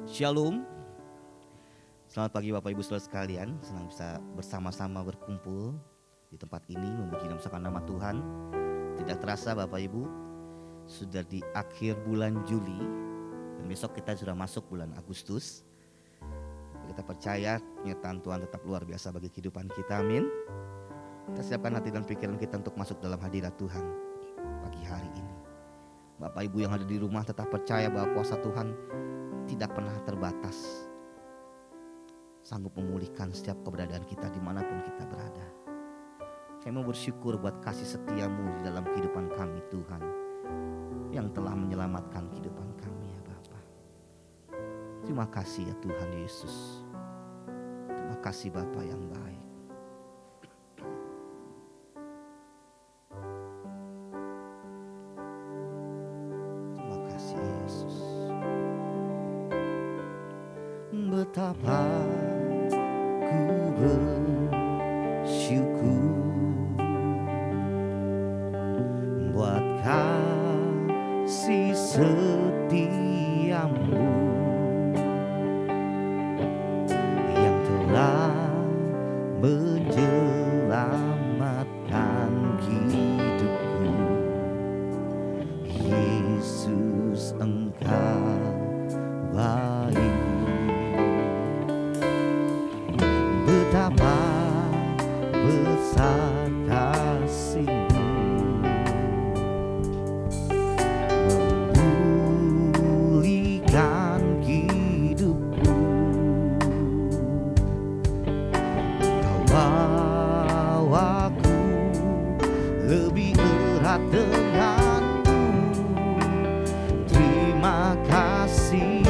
Shalom. Selamat pagi Bapak Ibu Saudara sekalian. Senang bisa bersama-sama berkumpul di tempat ini memuji dan memuliakan nama Tuhan. Tidak terasa Bapak Ibu, sudah di akhir bulan Juli dan besok kita sudah masuk bulan Agustus. Kita percaya penyertaan Tuhan tetap luar biasa bagi kehidupan kita, amin. Kita siapkan hati dan pikiran kita untuk masuk dalam hadirat Tuhan pagi hari ini. Bapak Ibu yang ada di rumah tetap percaya bahwa kuasa Tuhan tidak pernah terbatas, sanggup memulihkan setiap keberadaan kita dimanapun kita berada. Kami bersyukur buat kasih setiamu di dalam kehidupan kami Tuhan, yang telah menyelamatkan kehidupan kami ya Bapa. Terima kasih ya Tuhan Yesus. Terima kasih Bapa yang baik. Terima kasih Yesus. Betapa ku bersyukur buat kasih setiamu yang telah menyelamatkan hidupku. Yesus, Engkau baik. Betapa besar kasih-Mu memulihkan hidupku. Kau bawaku lebih erat denganmu. Terima kasih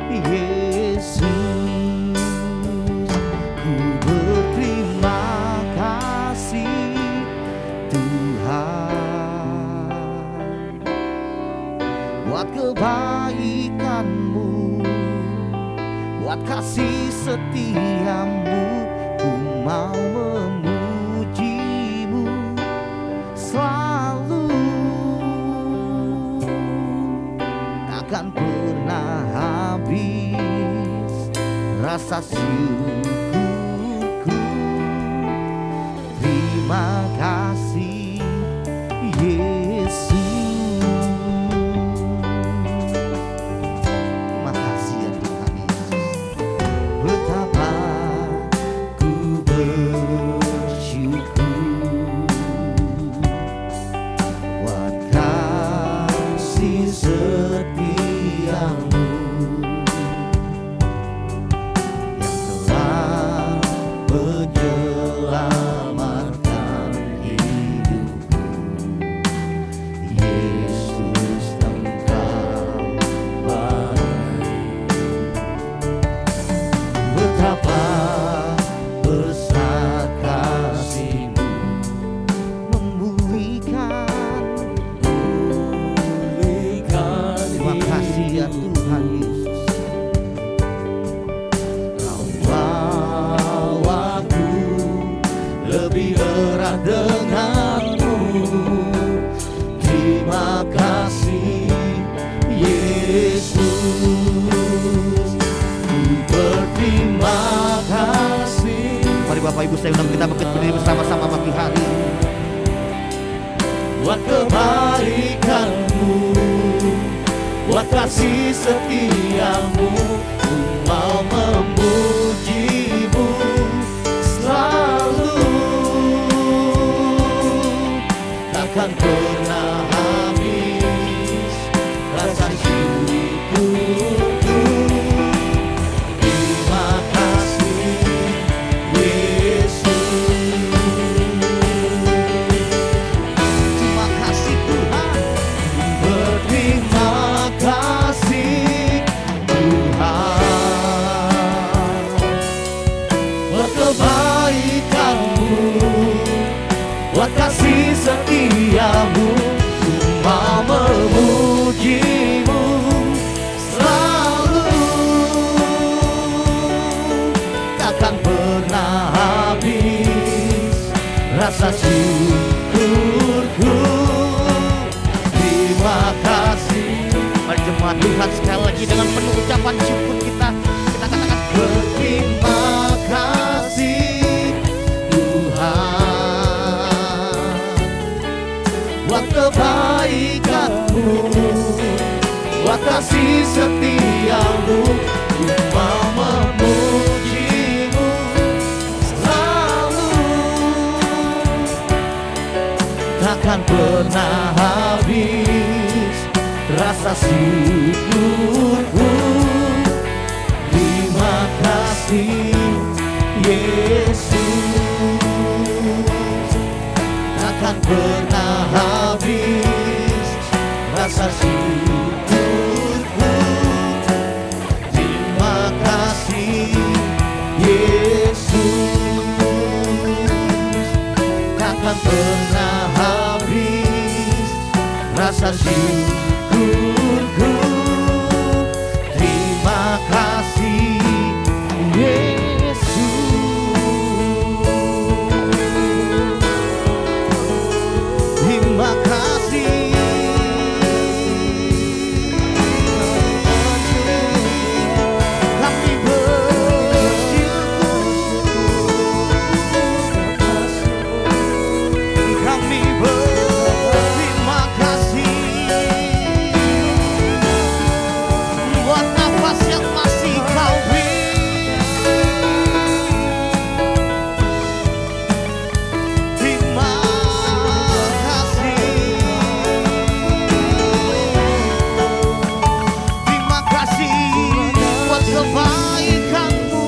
Yesus. Buat kebaikan-Mu, buat kasih setia-Mu, ku mau memuji-Mu selalu. Takkan pernah habis rasa syukurku. Terima kasih Yesus. Bapak Ibu saya undang kita berdiri bersama-sama pagi hari. Buat kebaikan-Mu, buat kasih setia-Mu, ku mau memuji-Mu selalu. Takkan pernah habis rasa syukurku. Buat kasih setia-Mu, ku mau memuji-Mu selalu. Takkan pernah habis rasa syukurku. Terima kasih. Mari jemaat Tuhan sekali lagi dengan penuh ucapan syukur buat kebaikan-Mu, buat kasih setia-Mu. Ku mau memuji-Mu selalu, takkan pernah habis rasa syukurku. Terima kasih Yesus, takkan pernah habis rasa syukurku. Terima kasih Yesus, takkan pernah habis rasa syukurku. Terima kasih Yesus, terima kasih. Kami bersyukur, kami berterima kasih buat nafas yang masih Kau beri. Terima kasih, terima kasih buat kebaikan-Mu,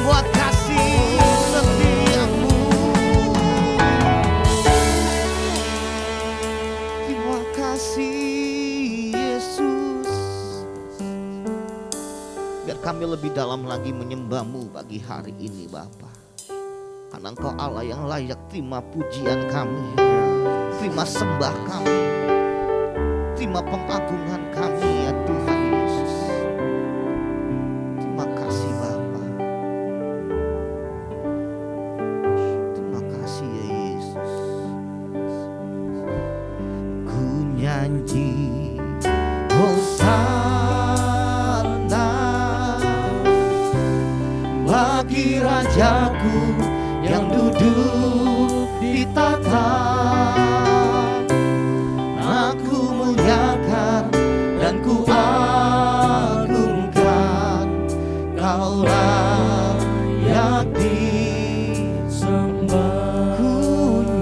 buat kasih setia-Mu. Terima kasih Yesus. Biar kami lebih dalam lagi menyembah-Mu pagi hari ini Bapa, karena Engkau Allah yang layak terima pujian kami, terima sembah kami, terima pengagungan kami ya Tuhan Yesus. Terima kasih Bapa, terima kasih ya Yesus. Ku nyanyi Hosana bagi Rajaku yang duduk di tahta. Aku muliakan dan ku agungkan, Kau layak disembah. Ku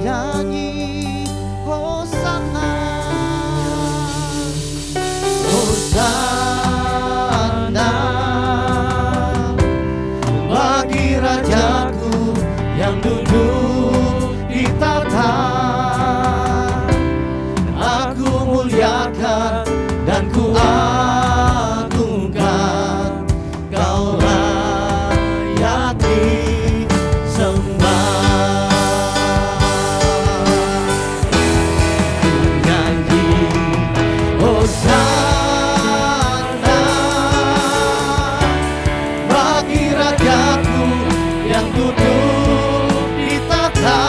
nyanyi Hosana, Hosana bagi Rajaku yang duduk di tahta. Aku muliakan dan ku agungkan, Kau layak disembah. Ku nyanyi Hosana bagi Rajaku yang duduk di tahta.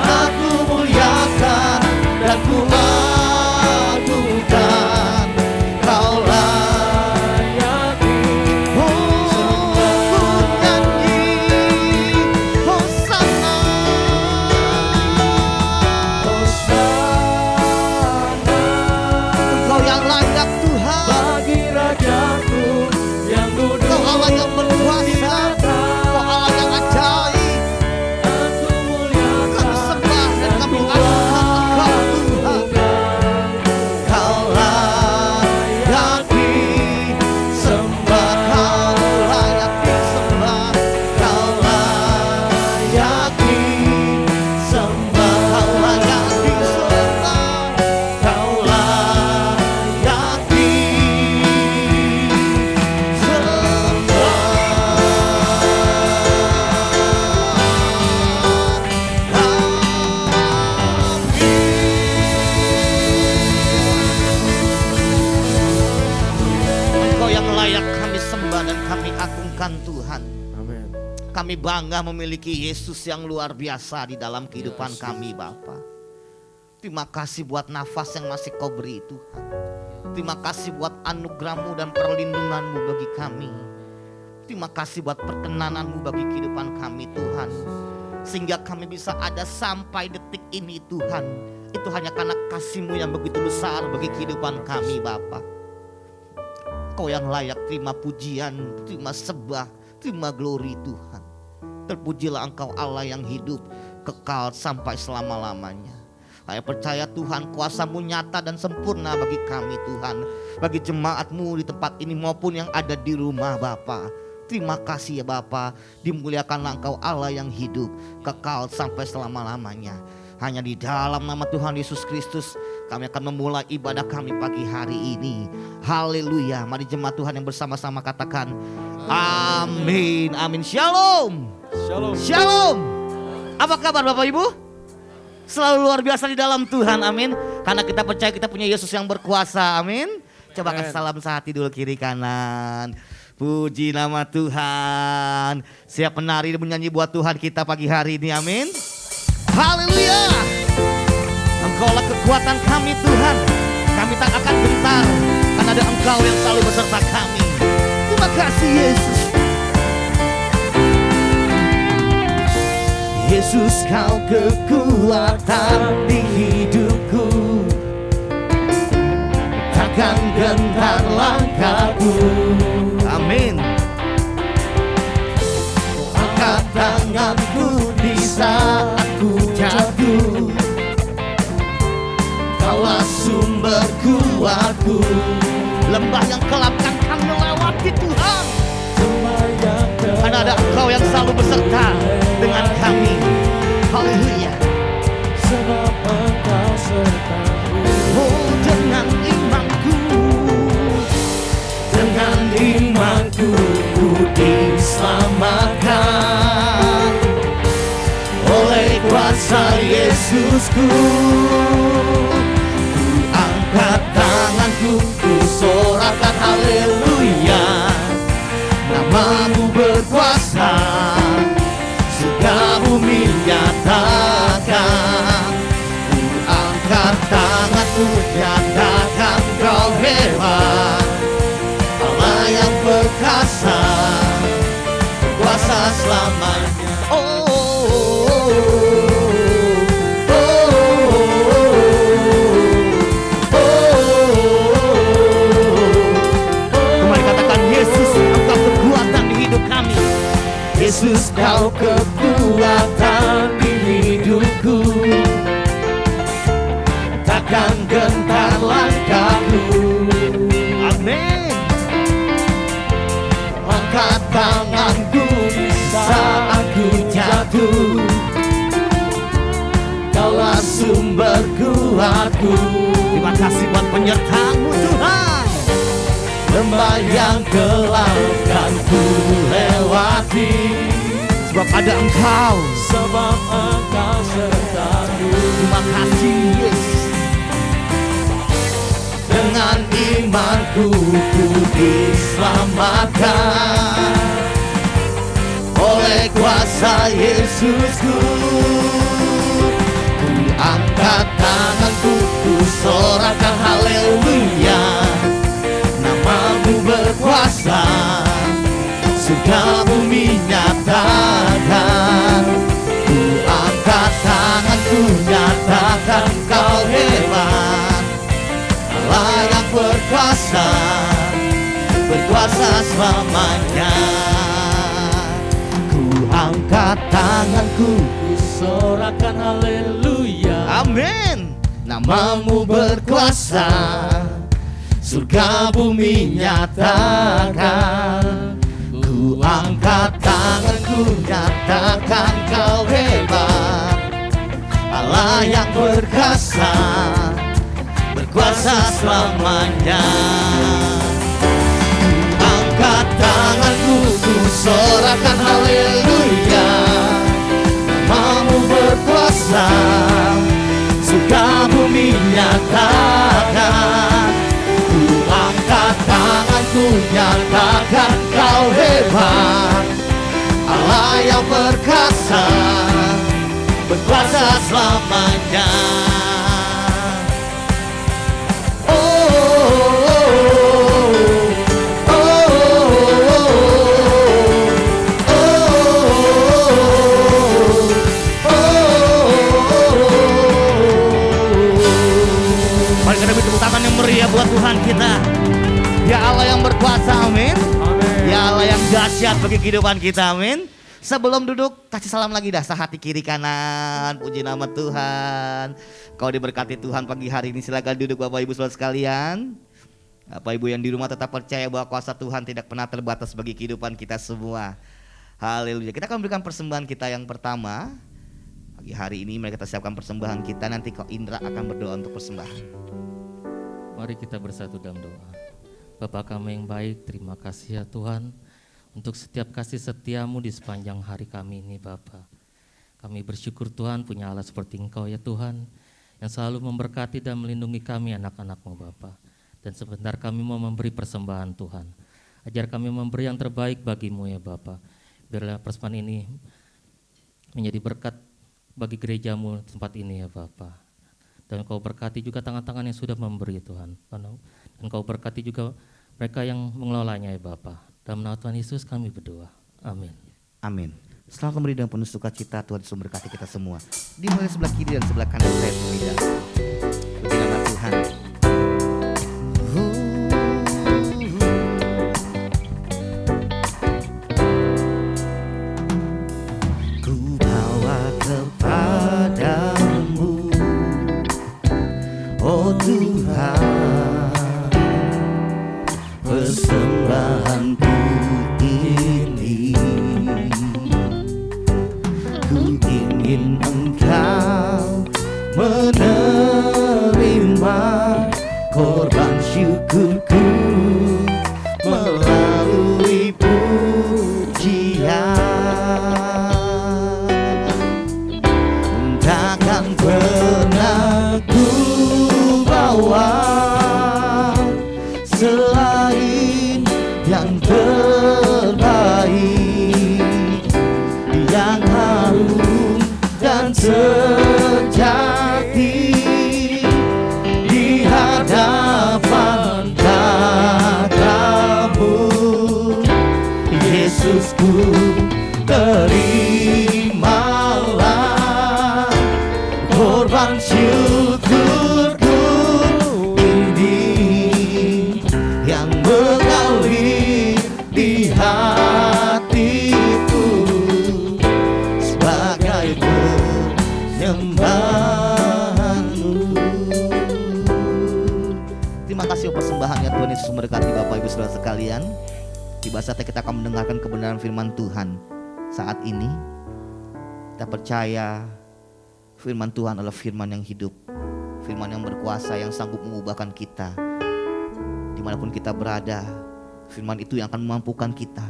Aku muliakan dan ku agungkan, Kau layak disembah. Ku nyanyi Hosana, Hosana Engkau yang layak Tuhan bagi Rajaku yang duduk. Kau Allah yang berkuasa, Kau Allah yang ajaib. Kami sembah dan kami agungkan Engkau Tuhan. Kau layak disembah, Kau layak disembah, Kau layak disembah, Kau layak disembah, Kau layak Engkau yang layak kami sembah dan kami agungkan Tuhan. Amin. Kami bangga memiliki Yesus yang luar biasa di dalam kehidupan kami Bapa. Terima kasih buat nafas yang masih Kau beri Tuhan. Terima kasih buat anugerah-Mu dan perlindungan-Mu bagi kami. Terima kasih buat perkenanan-Mu bagi kehidupan kami Tuhan. sehingga kami bisa ada sampai detik ini Tuhan. Itu hanya karena kasih-Mu yang begitu besar bagi kehidupan kami Bapa. Kau yang layak terima pujian, terima sembah, terima glory Tuhan. Terpujilah Engkau Allah yang hidup kekal sampai selama-lamanya. Saya percaya Tuhan kuasa-Mu nyata dan sempurna bagi kami Tuhan. Bagi jemaat-Mu di tempat ini maupun yang ada di rumah Bapa. Terima kasih ya Bapa. Dimuliakanlah Engkau Allah yang hidup kekal sampai selama-lamanya. Hanya di dalam nama Tuhan Yesus Kristus kami akan memulai ibadah kami pagi hari ini. Haleluya. Mari jemaat Tuhan yang bersama-sama katakan amin. Amin. Shalom. Shalom. Shalom. Apa kabar Bapak Ibu? Selalu luar biasa di dalam Tuhan, amin. Karena kita percaya kita punya Yesus yang berkuasa, amin. Coba kasih salam sehati dulu kiri kanan. Puji nama Tuhan. Siap menari dan menyanyi buat Tuhan kita pagi hari ini, amin. Haleluya. Engkaulah kekuatan kami Tuhan. Kami tak akan gentar karena ada Engkau yang selalu beserta kami. Terima kasih Yesus. Yesus kau kekuatan di hidupku, takkan gentar langkahku. Amin. Angkat tanganku di saat ku jatuh, Kaulah sumber kuatku. Lembah yang gelap kan melewati Tuhan, karena ada Engkau yang selalu beserta dengan kami. Haleluya. Sebab Engkau sertaku. Oh, dengan imanku ku diselamatkan oleh kuasa Yesusku. Ku angkat tanganku, ku sorakan haleluya. Nama-Mu berkuasa, surga bumi nyatakan. Ku angkat tanganku, nyatakan Kau hebat, Allah yang perkasa, kuasa selamanya. Kembali katakan Yesus, Engkau kekuatan di hidup kami. Yesus Kau kekuatan di hidupku, takkan gentar langkahku. Amin. Angkat tanganku saat ku jatuh, Kaulah sumber kuatku. Terima kasih buat penyertaan-Mu Tuhan. Lembah yang gelap kan ku lewati, sebab ada Engkau. Sebab Engkau sertaku. Terima kasih Yesus. Dengan imanku ku diselamatkan oleh kuasa Yesusku. Ku angkat tanganku, ku sorakan haleluya. Nama-Mu berkuasa, surga bumi nyatakan. Ku angkat tanganku, nyatakan Kau hebat, Allah yang berkuasa, berkuasa selamanya. Ku angkat tanganku, Ku sorakan haleluya. amin. Nama-Mu berkuasa, surga bumi nyatakan. Ku angkat tanganku, nyatakan Kau hebat, Allah yang berkuasa, berkuasa selamanya. Ku angkat tanganku, ku sorakan haleluya. Nama-Mu berkuasa, surga bumi nyatakan. Ku angkat tanganku, nyatakan Kau hebat, Allah yang perkasa, berkuasa selamanya. bagi kehidupan kita, amin. Sebelum duduk, kasih salam lagi dah sehati kiri kanan. Puji nama Tuhan. Kau diberkati Tuhan pagi hari ini. Silakan duduk Bapak Ibu Saudara sekalian. Bapak Ibu yang di rumah tetap percaya bahwa kuasa Tuhan tidak pernah terbatas bagi kehidupan kita semua. Haleluya. Kita akan memberikan persembahan kita yang pertama. Pagi hari ini mari kita siapkan persembahan kita. Nanti Kak Indra akan berdoa untuk persembahan. Mari kita bersatu dalam doa. Bapa kami yang baik, terima kasih ya Tuhan untuk setiap kasih setiamu di sepanjang hari kami ini Bapa. Kami bersyukur Tuhan punya Allah seperti Engkau ya Tuhan, yang selalu memberkati dan melindungi kami anak-anak-Mu Bapa. Dan sebentar kami mau memberi persembahan Tuhan. Ajar kami memberi yang terbaik bagi-Mu ya Bapa. Biarlah persembahan ini menjadi berkat bagi gereja-Mu tempat ini ya Bapa. Dan Kau berkati juga tangan-tangan yang sudah memberi Tuhan. Dan Kau berkati juga mereka yang mengelolanya ya Bapa. Dalam nama Tuhan Yesus kami berdoa. Amin. Amin. Selamat kembali dengan penuh sukacita. Tuhan Yesus memberkati kita semua. Dimulai sebelah kiri dan sebelah kanan saya tidak. Puji nama Tuhan. Ku bawa kepadamu, oh Tuhan, persembahanku ini. Ku ingin Engkau menerima korban syukurku melalui pujian. Takkan pernah ku bawa selain yang terbaik, yang harum dan sejati di hadapan tatamu. Yesusku, terimalah korban syukurku ini yang mengalir di hatiku sebagai penyembahanmu. Terima kasih persembahannya Tuhan Yesus memberkati Bapak Ibu Saudara sekalian. Tiba saatnya kita akan mendengarkan kebenaran firman Tuhan. Saat ini kita percaya firman Tuhan adalah firman yang hidup, firman yang berkuasa, yang sanggup mengubahkan kita dimanapun kita berada. Firman itu yang akan memampukan kita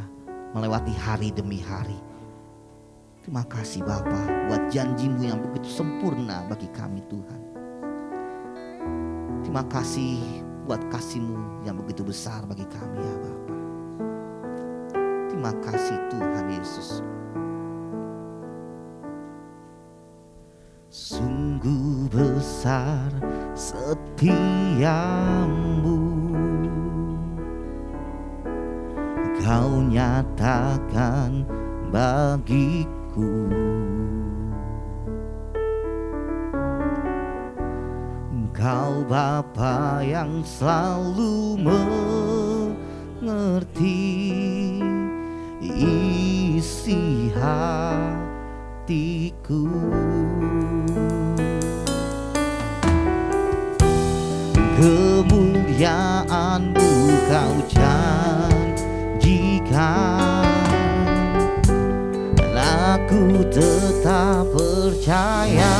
melewati hari demi hari. Terima kasih Bapa buat janji-Mu yang begitu sempurna bagi kami Tuhan. Terima kasih buat kasih-Mu yang begitu besar bagi kami ya Bapa. Terima kasih Tuhan Yesus. Sungguh besar setiamu, Kau nyatakan bagiku. Kau Bapa yang selalu mengerti isi hatiku. Kemuliaan-Mu Kau janjikan, dan aku tetap percaya.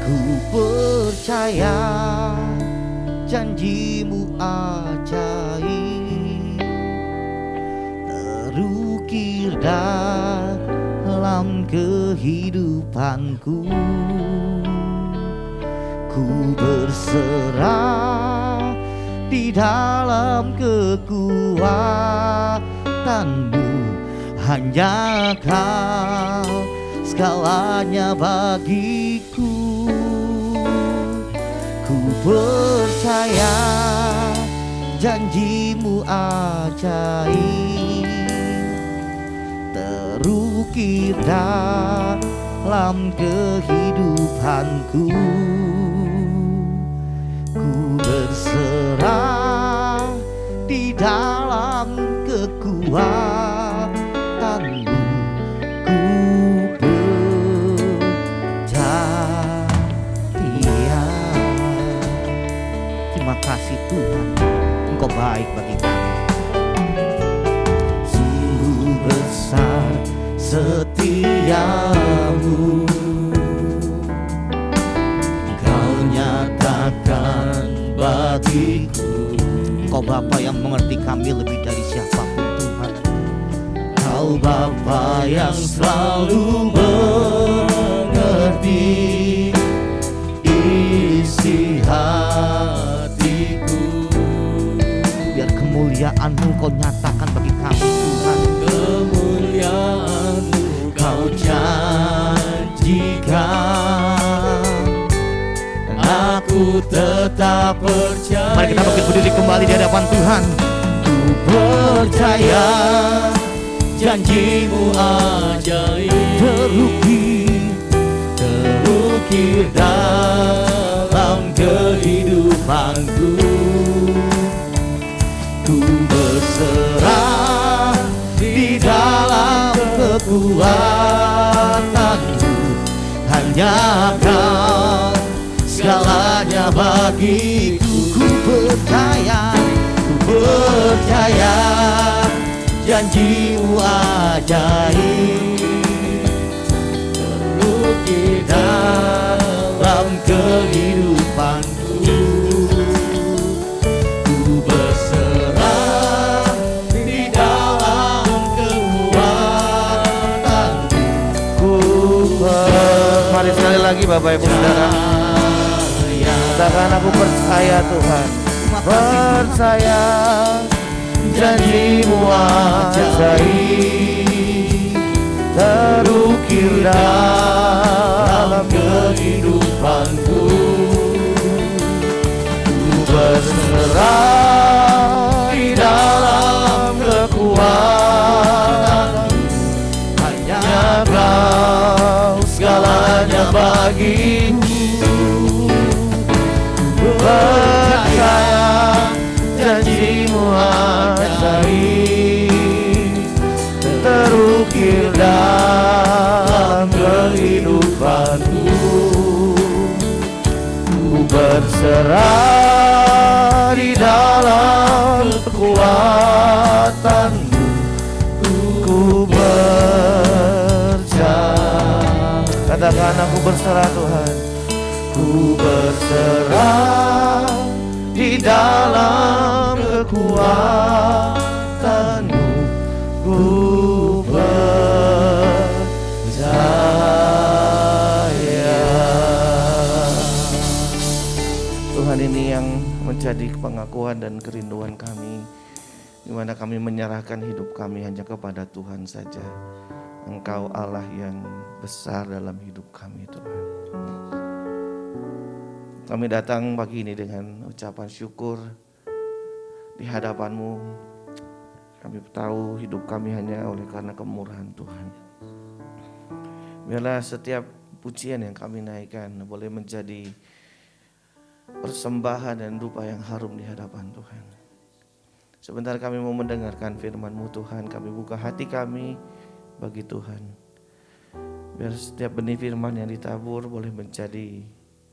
Ku percaya janji-Mu ajaib, terukir dalam kehidupanku. Ku berserah di dalam kekuatan-Mu, hanya Kau segalanya bagiku. Ku percaya janji-Mu ajaib, terukir dalam kehidupanku. Ku berserah di dalam kekuatanmu ku percaya. Terima kasih Tuhan, Engkau baik bagi kami. Sungguh besar setiamu, Engkau nyatakan bagiku. Engkau Bapa yang mengerti kami lebih dari siapapun Tuhan. Engkau Bapa yang selalu mengerti isi hatiku. Biar kemuliaan-Mu Kau nyatakan bagi kami Tuhan. Kemuliaan-Mu Kau janjikan, dan aku tetap percaya. Mari kita bangkit berdiri kembali di hadapan Tuhan. Ku percaya janji-Mu ajaib, terukir dalam kehidupanku. Ku berserah di dalam kekuatanmu, hanya Kau segalanya bagiku. Ku percaya janji-Mu ajaib, terukir dalam kehidupanku. Ku berserah di dalam kekuatanmu. Mari sekali lagi Bapak Ibu Saudara, katakan aku percaya Tuhan. Percaya janji-Mu ajaib, terukir dalam kehidupanku. Ku berserah di dalam kekuatanmu, hanya Kau segalanya bagiku. Ku percaya janji-Mu ajaib, terukir dalam kehidupanku. Ku berserah di dalam kekuatanmu. Ku percaya. Katakan aku berserah Tuhan. Ku berserah di dalam kekuatanmu. Ku percaya. Tuhan, ini yang menjadi pengakuan dan kerinduan kami, di mana kami menyerahkan hidup kami hanya kepada Tuhan saja. Engkau Allah yang besar dalam hidup kami Tuhan. Kami datang pagi ini dengan ucapan syukur di hadapan-Mu. Kami tahu hidup kami hanya oleh karena kemurahan Tuhan. Biarlah setiap pujian yang kami naikkan boleh menjadi persembahan dan dupa yang harum di hadapan Tuhan. Sebentar kami mau mendengarkan firman-Mu Tuhan. Kami buka hati kami bagi Tuhan. Biar setiap benih firman yang ditabur boleh menjadi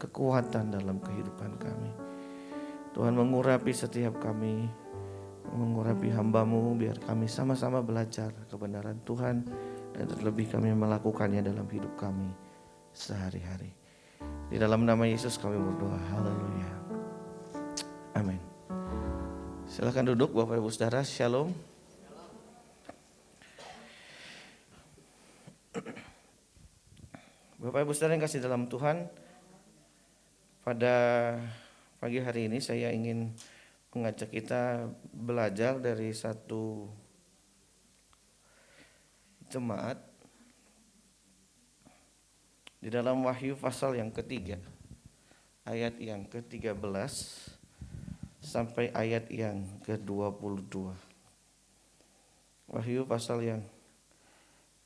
kekuatan dalam kehidupan kami. Tuhan, mengurapi setiap kami, mengurapi hamba-Mu, biar kami sama-sama belajar kebenaran Tuhan, dan terlebih kami melakukannya dalam hidup kami sehari-hari. Di dalam nama Yesus kami berdoa, haleluya, amin. Silakan duduk Bapak Ibu Saudara, shalom. Bapak Ibu Saudara yang kasih dalam Tuhan, pada pagi hari ini saya ingin mengajak kita belajar dari satu jemaat di dalam Wahyu pasal yang ketiga, ayat yang ke-13 sampai ayat yang ke-22. Wahyu pasal yang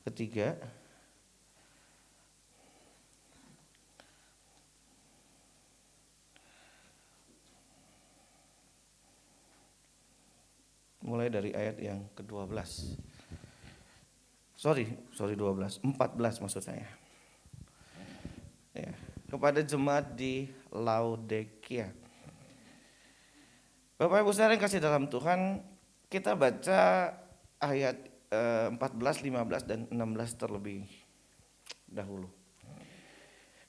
ketiga mulai mulai dari ayat yang ke-12. Sorry 12, 14 maksud saya. Ya, kepada jemaat di Laodikia. Bapak Ibu saudara yang kasih dalam Tuhan, kita baca ayat 14, 15 dan 16 terlebih dahulu.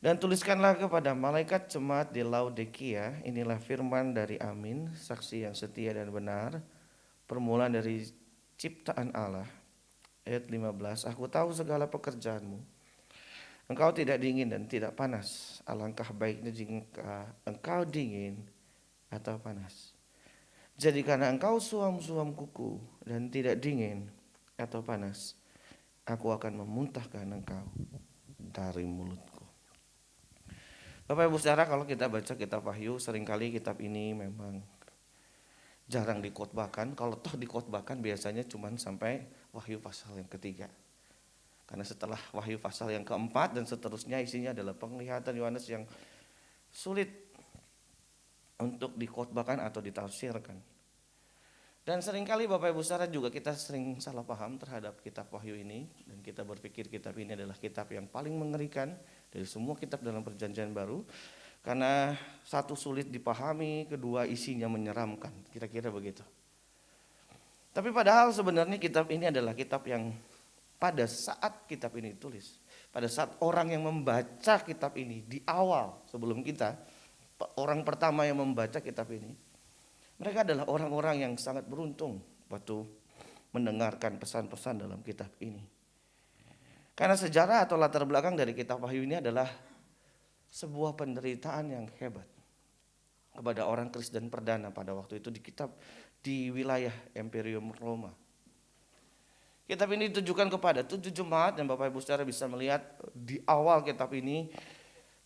Dan tuliskanlah kepada malaikat jemaat di Laodikia, inilah firman dari Amin, saksi yang setia dan benar, permulaan dari ciptaan Allah. Ayat 15, aku tahu segala pekerjaanmu. Engkau tidak dingin dan tidak panas. Alangkah baiknya jika engkau dingin atau panas. Jadi karena engkau suam-suam kuku dan tidak dingin atau panas, aku akan memuntahkan engkau dari mulutku. Bapak Ibu saudara, kalau kita baca kitab Wahyu, seringkali kitab ini memang jarang dikhotbahkan. Kalau toh dikhotbahkan biasanya cuma sampai Wahyu pasal yang ketiga. Karena setelah Wahyu pasal yang keempat dan seterusnya isinya adalah penglihatan Yohanes yang sulit untuk dikhotbahkan atau ditafsirkan. Dan seringkali Bapak Ibu saudara juga kita sering salah paham terhadap kitab Wahyu ini. Dan kita berpikir kitab ini adalah kitab yang paling mengerikan dari semua kitab dalam perjanjian baru. Karena satu sulit dipahami, kedua isinya menyeramkan, kira-kira begitu. Tapi padahal sebenarnya kitab ini adalah kitab yang pada saat kitab ini ditulis, pada saat orang yang membaca kitab ini di awal sebelum kita, orang pertama yang membaca kitab ini, mereka adalah orang-orang yang sangat beruntung waktu mendengarkan pesan-pesan dalam kitab ini. Karena sejarah atau latar belakang dari kitab Wahyu ini adalah sebuah penderitaan yang hebat kepada orang Kristen perdana pada waktu itu di wilayah Imperium Roma. Kitab ini ditujukan kepada 7 jemaat dan Bapak Ibu saudara bisa melihat di awal kitab ini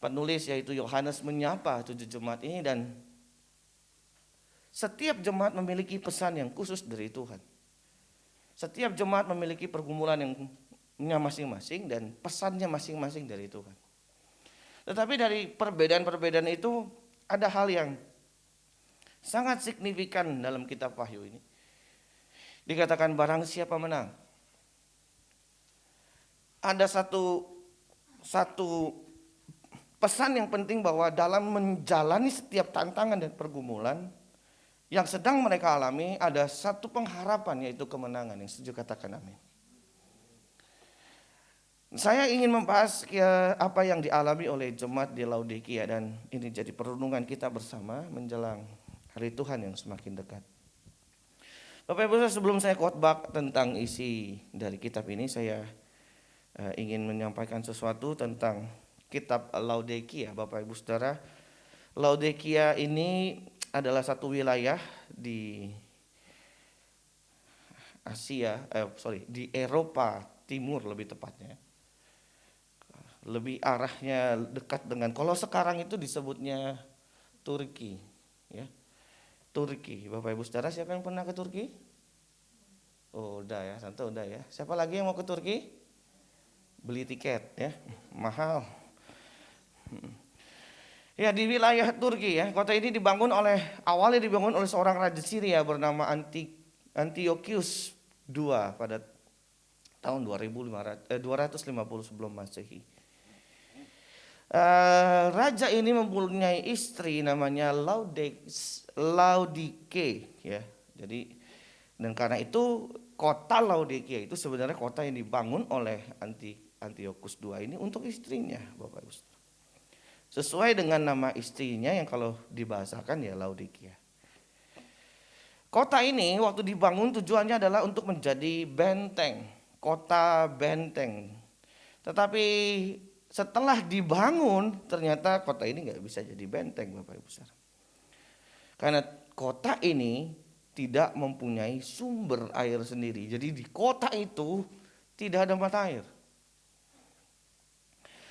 penulis yaitu Yohanes menyapa 7 jemaat ini dan setiap jemaat memiliki pesan yang khusus dari Tuhan. Setiap jemaat memiliki pergumulan yang masing-masing dan pesannya masing-masing dari Tuhan. Tetapi dari perbedaan-perbedaan itu ada hal yang sangat signifikan dalam kitab Wahyu ini. Dikatakan barang siapa menang. Ada satu pesan yang penting bahwa dalam menjalani setiap tantangan dan pergumulan yang sedang mereka alami ada satu pengharapan yaitu kemenangan. Yang setuju katakan amin. Saya ingin membahas apa yang dialami oleh jemaat di Laodikia dan ini jadi perenungan kita bersama menjelang hari Tuhan yang semakin dekat. Bapak Ibu, sebelum saya khotbah tentang isi dari kitab ini, saya ingin menyampaikan sesuatu tentang kitab Laodikia. Bapak Ibu Saudara, Laodikia ini adalah satu wilayah di di Eropa Timur lebih tepatnya. Lebih arahnya dekat dengan, kalau sekarang itu disebutnya Turki, ya. Turki. Bapak Ibu Saudara, siapa yang pernah ke Turki? Oh, udah ya, Santo udah ya. Siapa lagi yang mau ke Turki? Beli tiket ya, mahal. Ya, di wilayah Turki ya, kota ini awalnya dibangun oleh seorang raja Syria bernama Antiochus II pada tahun 250 sebelum Masehi. Raja ini mempunyai istri namanya Laodike ya. Jadi dan karena itu kota Laodikia itu sebenarnya kota yang dibangun oleh Antiochus II ini untuk istrinya, Bapak Ibu. Sesuai dengan nama istrinya yang kalau dibahasakan ya Laodikia. Kota ini waktu dibangun tujuannya adalah untuk menjadi benteng, kota benteng. Tetapi setelah dibangun ternyata kota ini nggak bisa jadi benteng, Bapak Ibu saudara. Karena kota ini tidak mempunyai sumber air sendiri. Jadi di kota itu tidak ada mata air.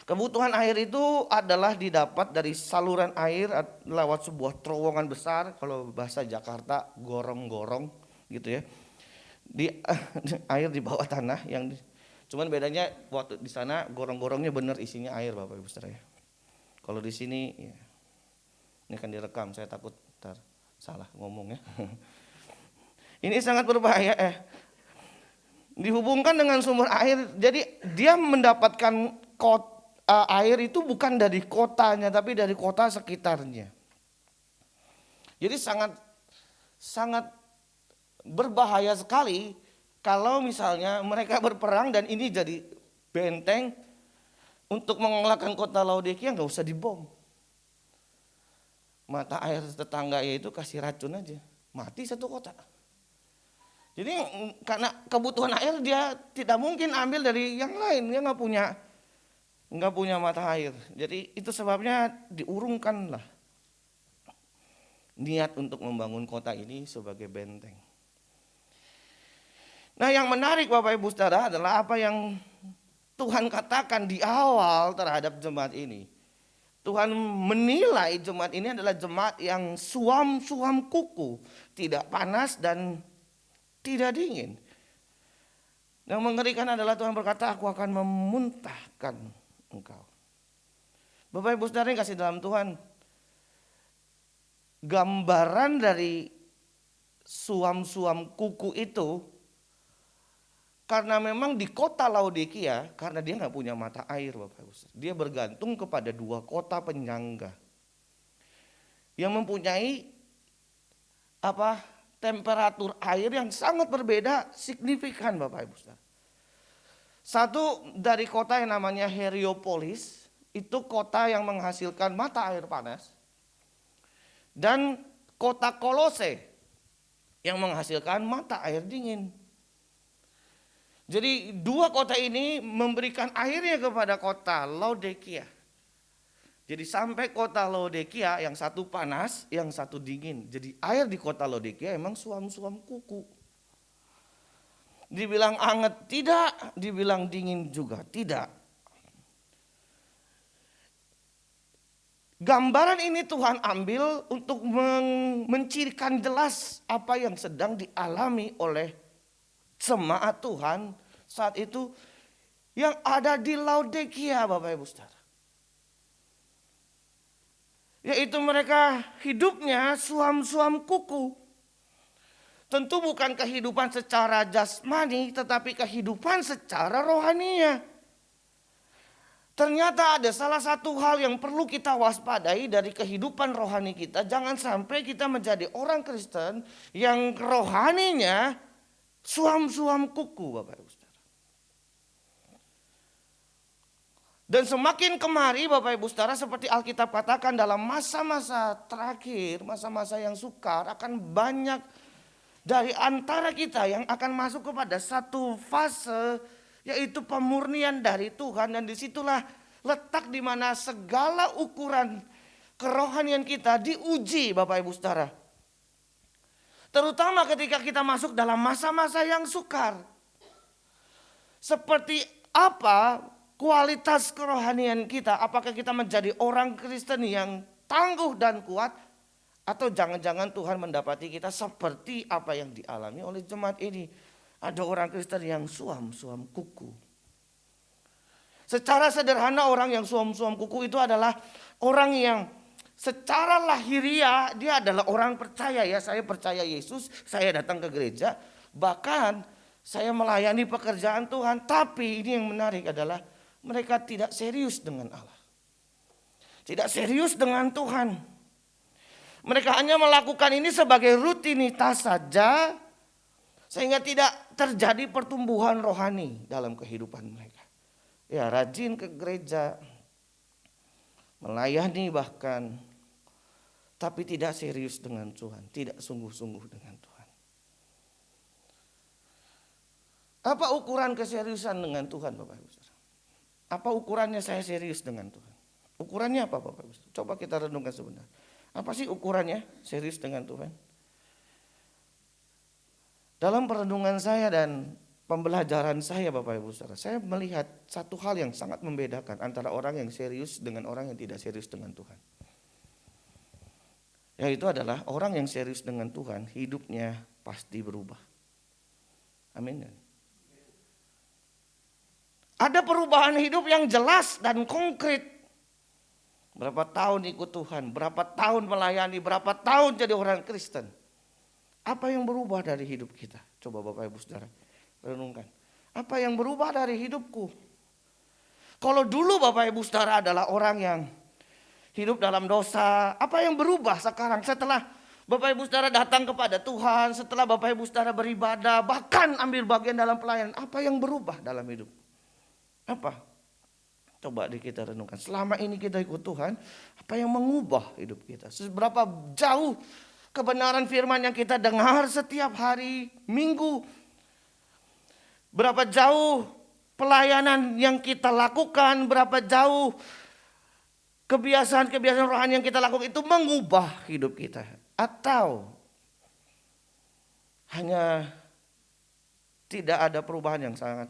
Kebutuhan air itu adalah didapat dari saluran air lewat sebuah terowongan besar, kalau bahasa Jakarta gorong-gorong gitu ya. Air di bawah tanah cuman bedanya waktu di sana gorong-gorongnya benar isinya air, Bapak Ibu saudara ya. Kalau di sini ya, ini kan direkam, saya takut salah ngomong ya. Ini sangat berbahaya. Dihubungkan dengan sumber air, jadi dia mendapatkan air itu bukan dari kotanya, tapi dari kota sekitarnya. Jadi sangat berbahaya sekali kalau misalnya mereka berperang dan ini jadi benteng untuk mengalahkan kota Laodikia, nggak usah dibom. Mata air tetangga itu kasih racun aja, mati satu kota. Jadi karena kebutuhan air dia tidak mungkin ambil dari yang lain, dia nggak punya mata air. Jadi itu sebabnya diurungkanlah niat untuk membangun kota ini sebagai benteng. Nah, yang menarik Bapak Ibu Saudara adalah apa yang Tuhan katakan di awal terhadap jemaat ini. Tuhan menilai jemaat ini adalah jemaat yang suam-suam kuku, tidak panas dan tidak dingin. Yang mengerikan adalah Tuhan berkata, aku akan memuntahkan engkau. Bapak Ibu Saudara yang kasih dalam Tuhan, gambaran dari suam-suam kuku itu, karena memang di kota Laodikia, karena dia nggak punya mata air Bapak Ibu Saudara, dia bergantung kepada dua kota penyangga yang mempunyai temperatur air yang sangat berbeda signifikan Bapak Ibu Saudara. Satu dari kota yang namanya Heliopolis, itu kota yang menghasilkan mata air panas. Dan kota Kolose yang menghasilkan mata air dingin. Jadi dua kota ini memberikan airnya kepada kota Laodikia. Jadi sampai kota Laodikia yang satu panas, yang satu dingin. Jadi air di kota Laodikia emang suam-suam kuku. Dibilang anget tidak, dibilang dingin juga tidak. Gambaran ini Tuhan ambil untuk mencirikan jelas apa yang sedang dialami oleh jemaat Tuhan saat itu yang ada di Laodikia Bapak Ibu Saudara. Yaitu mereka hidupnya suam-suam kuku. Tentu bukan kehidupan secara jasmani, tetapi kehidupan secara rohaninya. Ternyata ada salah satu hal yang perlu kita waspadai dari kehidupan rohani kita. Jangan sampai kita menjadi orang Kristen yang rohaninya suam-suam kuku Bapak Ibu Saudara. Dan semakin kemari Bapak Ibu Saudara, seperti Alkitab katakan, dalam masa-masa terakhir, masa-masa yang sukar, akan banyak dari antara kita yang akan masuk kepada satu fase, yaitu pemurnian dari Tuhan. Dan disitulah letak di mana segala ukuran kerohanian kita diuji Bapak Ibu Saudara. Terutama ketika kita masuk dalam masa-masa yang sukar. Seperti apa kualitas kerohanian kita? Apakah kita menjadi orang Kristen yang tangguh dan kuat? Atau jangan-jangan Tuhan mendapati kita seperti apa yang dialami oleh jemaat ini. Ada orang Kristen yang suam-suam kuku. Secara sederhana orang yang suam-suam kuku itu adalah orang yang secara lahiriah dia adalah orang percaya ya. Saya percaya Yesus, saya datang ke gereja. Bahkan saya melayani pekerjaan Tuhan. Tapi ini yang menarik adalah mereka tidak serius dengan Allah. Tidak serius dengan Tuhan. Mereka hanya melakukan ini sebagai rutinitas saja. Sehingga tidak terjadi pertumbuhan rohani dalam kehidupan mereka. Ya, rajin ke gereja, melayani bahkan, tapi tidak serius dengan Tuhan, tidak sungguh-sungguh dengan Tuhan. Apa ukuran keseriusan dengan Tuhan Bapak Ibu Saudara? Apa ukurannya saya serius dengan Tuhan? Ukurannya apa Bapak Ibu Saudara? Coba kita renungkan sebentar. Apa sih ukurannya serius dengan Tuhan? Dalam perenungan saya dan pembelajaran saya Bapak Ibu Saudara, saya melihat satu hal yang sangat membedakan antara orang yang serius dengan orang yang tidak serius dengan Tuhan. Yaitu adalah orang yang serius dengan Tuhan, hidupnya pasti berubah. Amin. Ada perubahan hidup yang jelas dan konkret. Berapa tahun ikut Tuhan, berapa tahun melayani, berapa tahun jadi orang Kristen. Apa yang berubah dari hidup kita? Coba Bapak Ibu Saudara renungkan. Apa yang berubah dari hidupku? Kalau dulu Bapak Ibu Saudara adalah orang yang hidup dalam dosa, apa yang berubah sekarang setelah Bapak Ibu Saudara datang kepada Tuhan, setelah Bapak Ibu Saudara beribadah, bahkan ambil bagian dalam pelayanan, apa yang berubah dalam hidup? Apa? Coba kita renungkan. Selama ini kita ikut Tuhan, apa yang mengubah hidup kita? Seberapa jauh kebenaran firman yang kita dengar setiap hari, minggu. Berapa jauh pelayanan yang kita lakukan, berapa jauh kebiasaan-kebiasaan rohani yang kita lakukan itu mengubah hidup kita. Atau hanya tidak ada perubahan yang sangat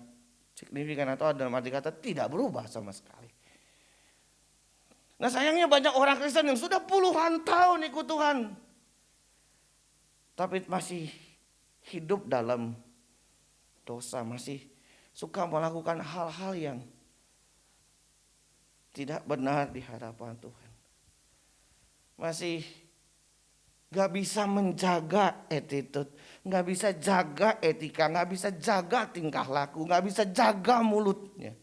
signifikan, atau dalam arti kata tidak berubah sama sekali. Nah sayangnya banyak orang Kristen yang sudah puluhan tahun ikut Tuhan, tapi masih hidup dalam dosa, masih suka melakukan hal-hal yang tidak benar di hadapan Tuhan. Masih gak bisa menjaga attitude, gak bisa jaga etika, gak bisa jaga tingkah laku, gak bisa jaga mulutnya.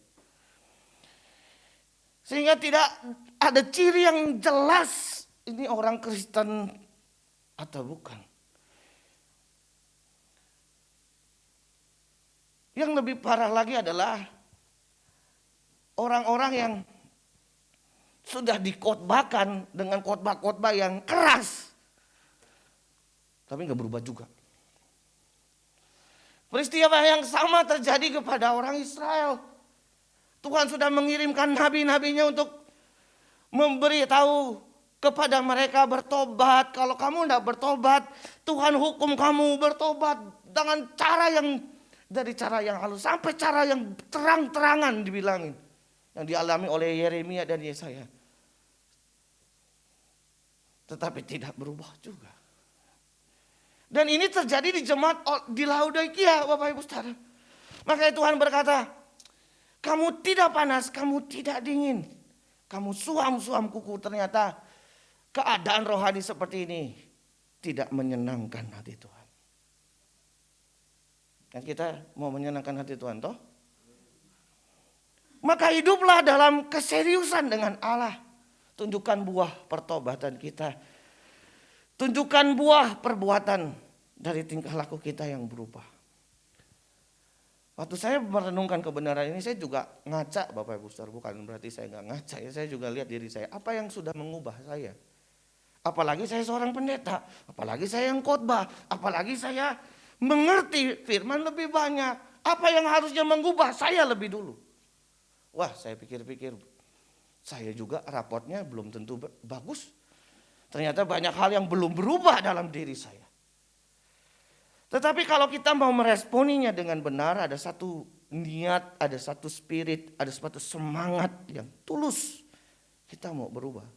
Sehingga tidak ada ciri yang jelas ini orang Kristen atau bukan. Yang lebih parah lagi adalah orang-orang yang sudah dikhotbahkan dengan khotbah-khotbah yang keras, tapi gak berubah juga. Peristiwa yang sama terjadi kepada orang Israel. Tuhan sudah mengirimkan nabi-nabinya untuk memberitahu kepada mereka bertobat. Kalau kamu tidak bertobat, Tuhan hukum kamu. Bertobat dengan cara yang, dari cara yang halus sampai cara yang terang-terangan dibilangin, yang dialami oleh Yeremia dan Yesaya. Tetapi tidak berubah juga. Dan ini terjadi di jemaat di Laodikia, Bapak Ibu Saudara. Makanya Tuhan berkata, kamu tidak panas, kamu tidak dingin, kamu suam-suam kuku. Ternyata keadaan rohani seperti ini tidak menyenangkan hati Tuhan. Dan kita mau menyenangkan hati Tuhan toh? Maka hiduplah dalam keseriusan dengan Allah. Tunjukkan buah pertobatan kita. Tunjukkan buah perbuatan dari tingkah laku kita yang berubah. Waktu saya merenungkan kebenaran ini, saya juga ngaca, Bapak Ibu Saudara. Bukan berarti saya nggak ngaca ya, saya juga lihat diri saya. Apa yang sudah mengubah saya? Apalagi saya seorang pendeta, apalagi saya yang khotbah, apalagi saya mengerti firman lebih banyak. Apa yang harusnya mengubah saya lebih dulu? Wah, saya pikir-pikir, saya juga raportnya belum tentu bagus. Ternyata banyak hal yang belum berubah dalam diri saya. Tetapi kalau kita mau meresponinya dengan benar, ada satu niat, ada satu spirit, ada satu semangat yang tulus. Kita mau berubah.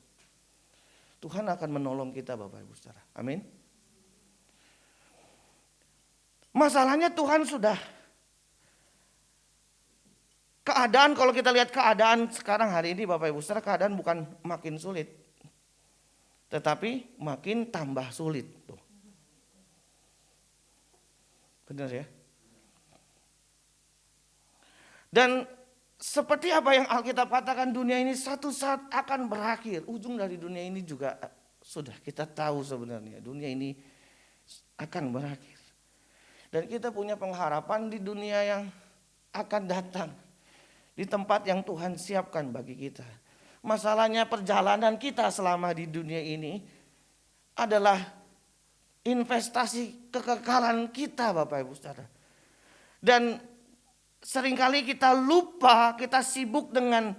Tuhan akan menolong kita, Bapak Ibu Saudara. Amin. Masalahnya Tuhan sudah, keadaan, kalau kita lihat keadaan sekarang hari ini Bapak Ibu Saudara, keadaan bukan makin sulit, tetapi makin tambah sulit. Tuh. Benar ya? Dan seperti apa yang Alkitab katakan, dunia ini satu saat akan berakhir. Ujung dari dunia ini juga sudah kita tahu sebenarnya. Dunia ini akan berakhir. Dan kita punya pengharapan di dunia yang akan datang. Di tempat yang Tuhan siapkan bagi kita. Masalahnya perjalanan kita selama di dunia ini adalah investasi kekekalan kita, Bapak Ibu Saudara. Dan seringkali kita lupa, kita sibuk dengan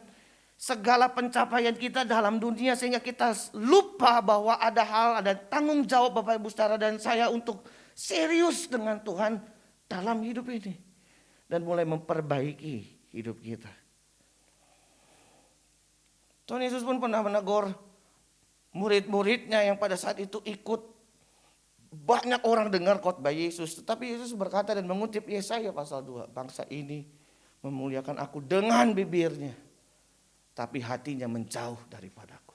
segala pencapaian kita dalam dunia, sehingga kita lupa bahwa ada hal, ada tanggung jawab Bapak Ibu Saudara dan saya untuk serius dengan Tuhan dalam hidup ini. Dan mulai memperbaiki hidup kita. Tuhan Yesus pun pernah menegur murid-muridnya yang pada saat itu ikut. Banyak orang dengar khotbah Yesus, tetapi Yesus berkata dan mengutip Yesaya pasal 2, bangsa ini memuliakan aku dengan bibirnya, tapi hatinya menjauh daripadaku.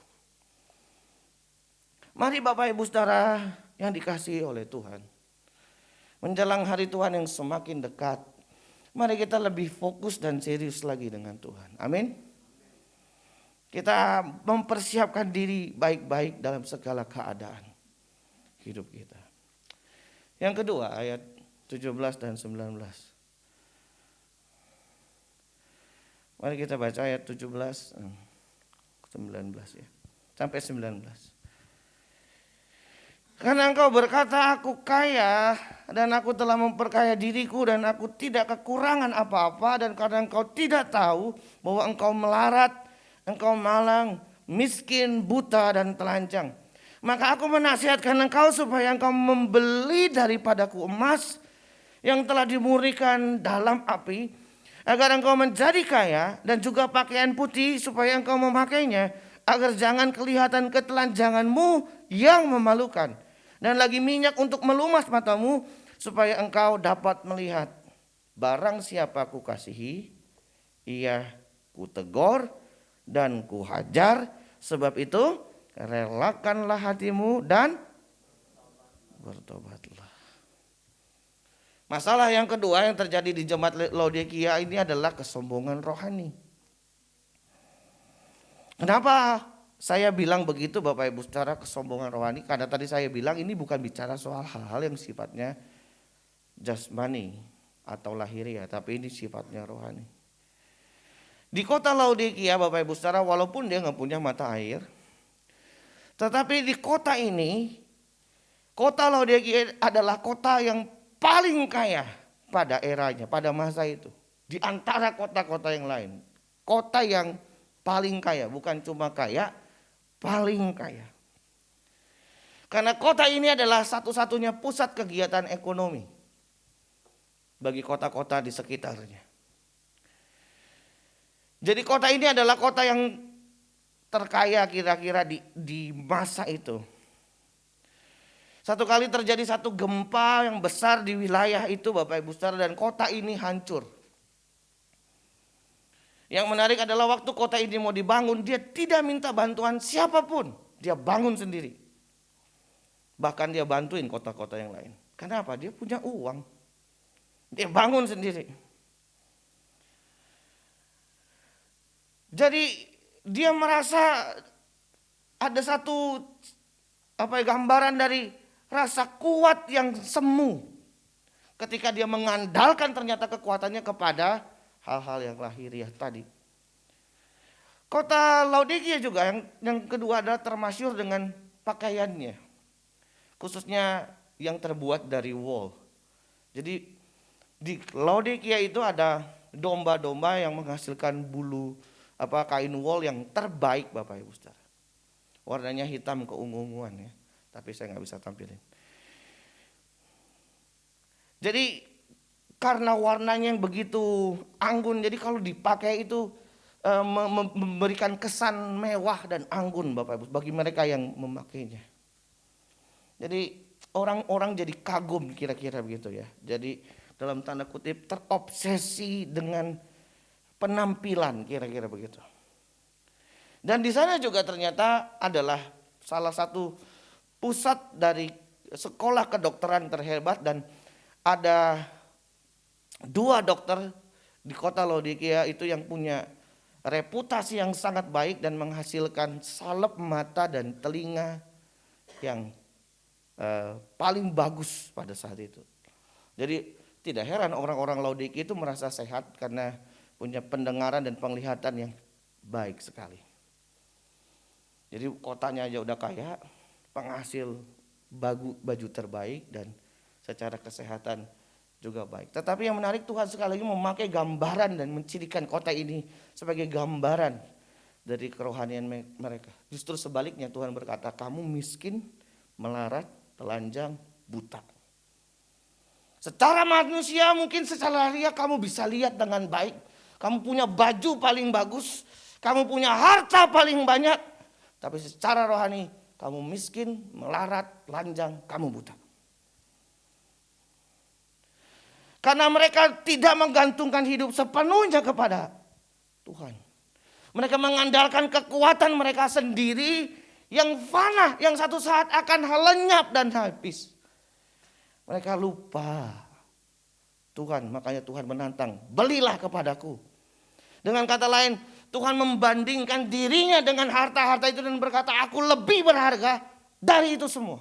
Mari Bapak Ibu Saudara yang dikasihi oleh Tuhan, Menjelang hari Tuhan yang semakin dekat, mari kita lebih fokus dan serius lagi dengan Tuhan. Amin. Kita mempersiapkan diri baik-baik dalam segala keadaan hidup kita. Yang kedua, ayat 17 dan 19. Mari kita baca ayat 17, 19 ya, sampai 19. Karena engkau berkata, aku kaya dan aku telah memperkaya diriku dan aku tidak kekurangan apa-apa. Dan karena engkau tidak tahu bahwa engkau melarat, engkau malang, miskin, buta dan telanjang. Maka aku menasihatkan engkau supaya engkau membeli daripadaku emas yang telah dimurnikan dalam api, agar engkau menjadi kaya, dan juga pakaian putih supaya engkau memakainya, agar jangan kelihatan ketelanjanganmu yang memalukan. Dan lagi minyak untuk melumas matamu, supaya engkau dapat melihat. Barang siapa ku kasihi, ia ku tegur dan ku hajar. Sebab itu relakanlah hatimu dan bertobatlah. Masalah yang kedua yang terjadi di jemaat Laodikia ini adalah kesombongan rohani. Kenapa saya bilang begitu Bapak Ibu Saudara, kesombongan rohani? Karena tadi saya bilang ini bukan bicara soal hal-hal yang sifatnya jasmani atau lahiriah, tapi ini sifatnya rohani. Di kota Laodikia Bapak Ibu Saudara, walaupun dia nggak punya mata air, tetapi di kota ini, kota Laodikia adalah kota yang paling kaya pada eranya, pada masa itu. Di antara kota-kota yang lain, kota yang paling kaya, bukan cuma kaya, paling kaya. Karena kota ini adalah satu-satunya pusat kegiatan ekonomi bagi kota-kota di sekitarnya. Jadi kota ini adalah kota yang terkaya kira-kira di masa itu. Satu kali terjadi satu gempa yang besar di wilayah itu Bapak Ibu Saudara, dan kota ini hancur. Yang menarik adalah waktu kota ini mau dibangun, dia tidak minta bantuan siapapun. Dia bangun sendiri. Bahkan dia bantuin kota-kota yang lain. Kenapa? Dia punya uang. Dia bangun sendiri. Jadi dia merasa ada satu gambaran dari rasa kuat yang semu. Ketika dia mengandalkan ternyata kekuatannya kepada hal-hal yang lahiriah tadi. Kota Laodikia juga yang kedua adalah termasyhur dengan pakaiannya. Khususnya yang terbuat dari wool. Jadi di Laodikia itu ada domba-domba yang menghasilkan bulu kain wool yang terbaik Bapak Ibu Saudara. Warnanya hitam keungu-unguan ya. Tapi saya nggak bisa tampilin. Jadi karena warnanya yang begitu anggun, jadi kalau dipakai itu memberikan kesan mewah dan anggun Bapak Ibu bagi mereka yang memakainya. Jadi orang-orang jadi kagum kira-kira begitu ya. Jadi dalam tanda kutip terobsesi dengan penampilan kira-kira begitu. Dan di sana juga ternyata adalah salah satu pusat dari sekolah kedokteran terhebat, dan ada 2 dokter di kota Laodikia itu yang punya reputasi yang sangat baik dan menghasilkan salep mata dan telinga yang paling bagus pada saat itu. Jadi tidak heran orang-orang Laodikia itu merasa sehat karena punya pendengaran dan penglihatan yang baik sekali. Jadi kotanya aja udah kaya, penghasil baju terbaik, dan secara kesehatan juga baik. Tetapi yang menarik, Tuhan sekali lagi memakai gambaran dan mencirikan kota ini sebagai gambaran dari kerohanian mereka. Justru sebaliknya Tuhan berkata, kamu miskin, melarat, telanjang, buta. Secara manusia mungkin secara lahiriah kamu bisa lihat dengan baik. Kamu punya baju paling bagus, kamu punya harta paling banyak. Tapi secara rohani kamu miskin, melarat, telanjang, kamu buta. Karena mereka tidak menggantungkan hidup sepenuhnya kepada Tuhan. Mereka mengandalkan kekuatan mereka sendiri yang fana, yang satu saat akan lenyap dan habis. Mereka lupa Tuhan, makanya Tuhan menantang, belilah kepadaku. Dengan kata lain, Tuhan membandingkan dirinya dengan harta-harta itu dan berkata, aku lebih berharga dari itu semua.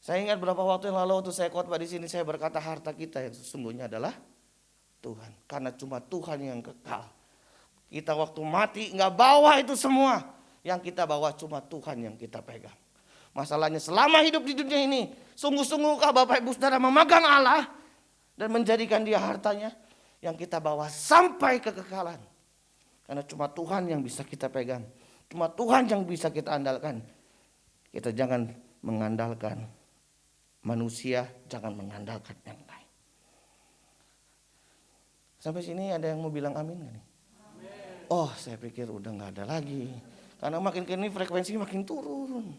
Saya ingat beberapa waktu yang lalu waktu saya khotbah di sini, saya berkata harta kita yang sesungguhnya adalah Tuhan. Karena cuma Tuhan yang kekal. Kita waktu mati nggak bawa itu semua. Yang kita bawa cuma Tuhan yang kita pegang. Masalahnya selama hidup di dunia ini, sungguh-sungguhkah Bapak Ibu Saudara memegang Allah dan menjadikan dia hartanya yang kita bawa sampai kekekalan. Karena cuma Tuhan yang bisa kita pegang. Cuma Tuhan yang bisa kita andalkan. Kita jangan mengandalkan manusia, jangan mengandalkan yang lain. Sampai sini ada yang mau bilang amin gak nih? Amin. Oh, saya pikir udah gak ada lagi. Karena makin kini frekuensi makin turun.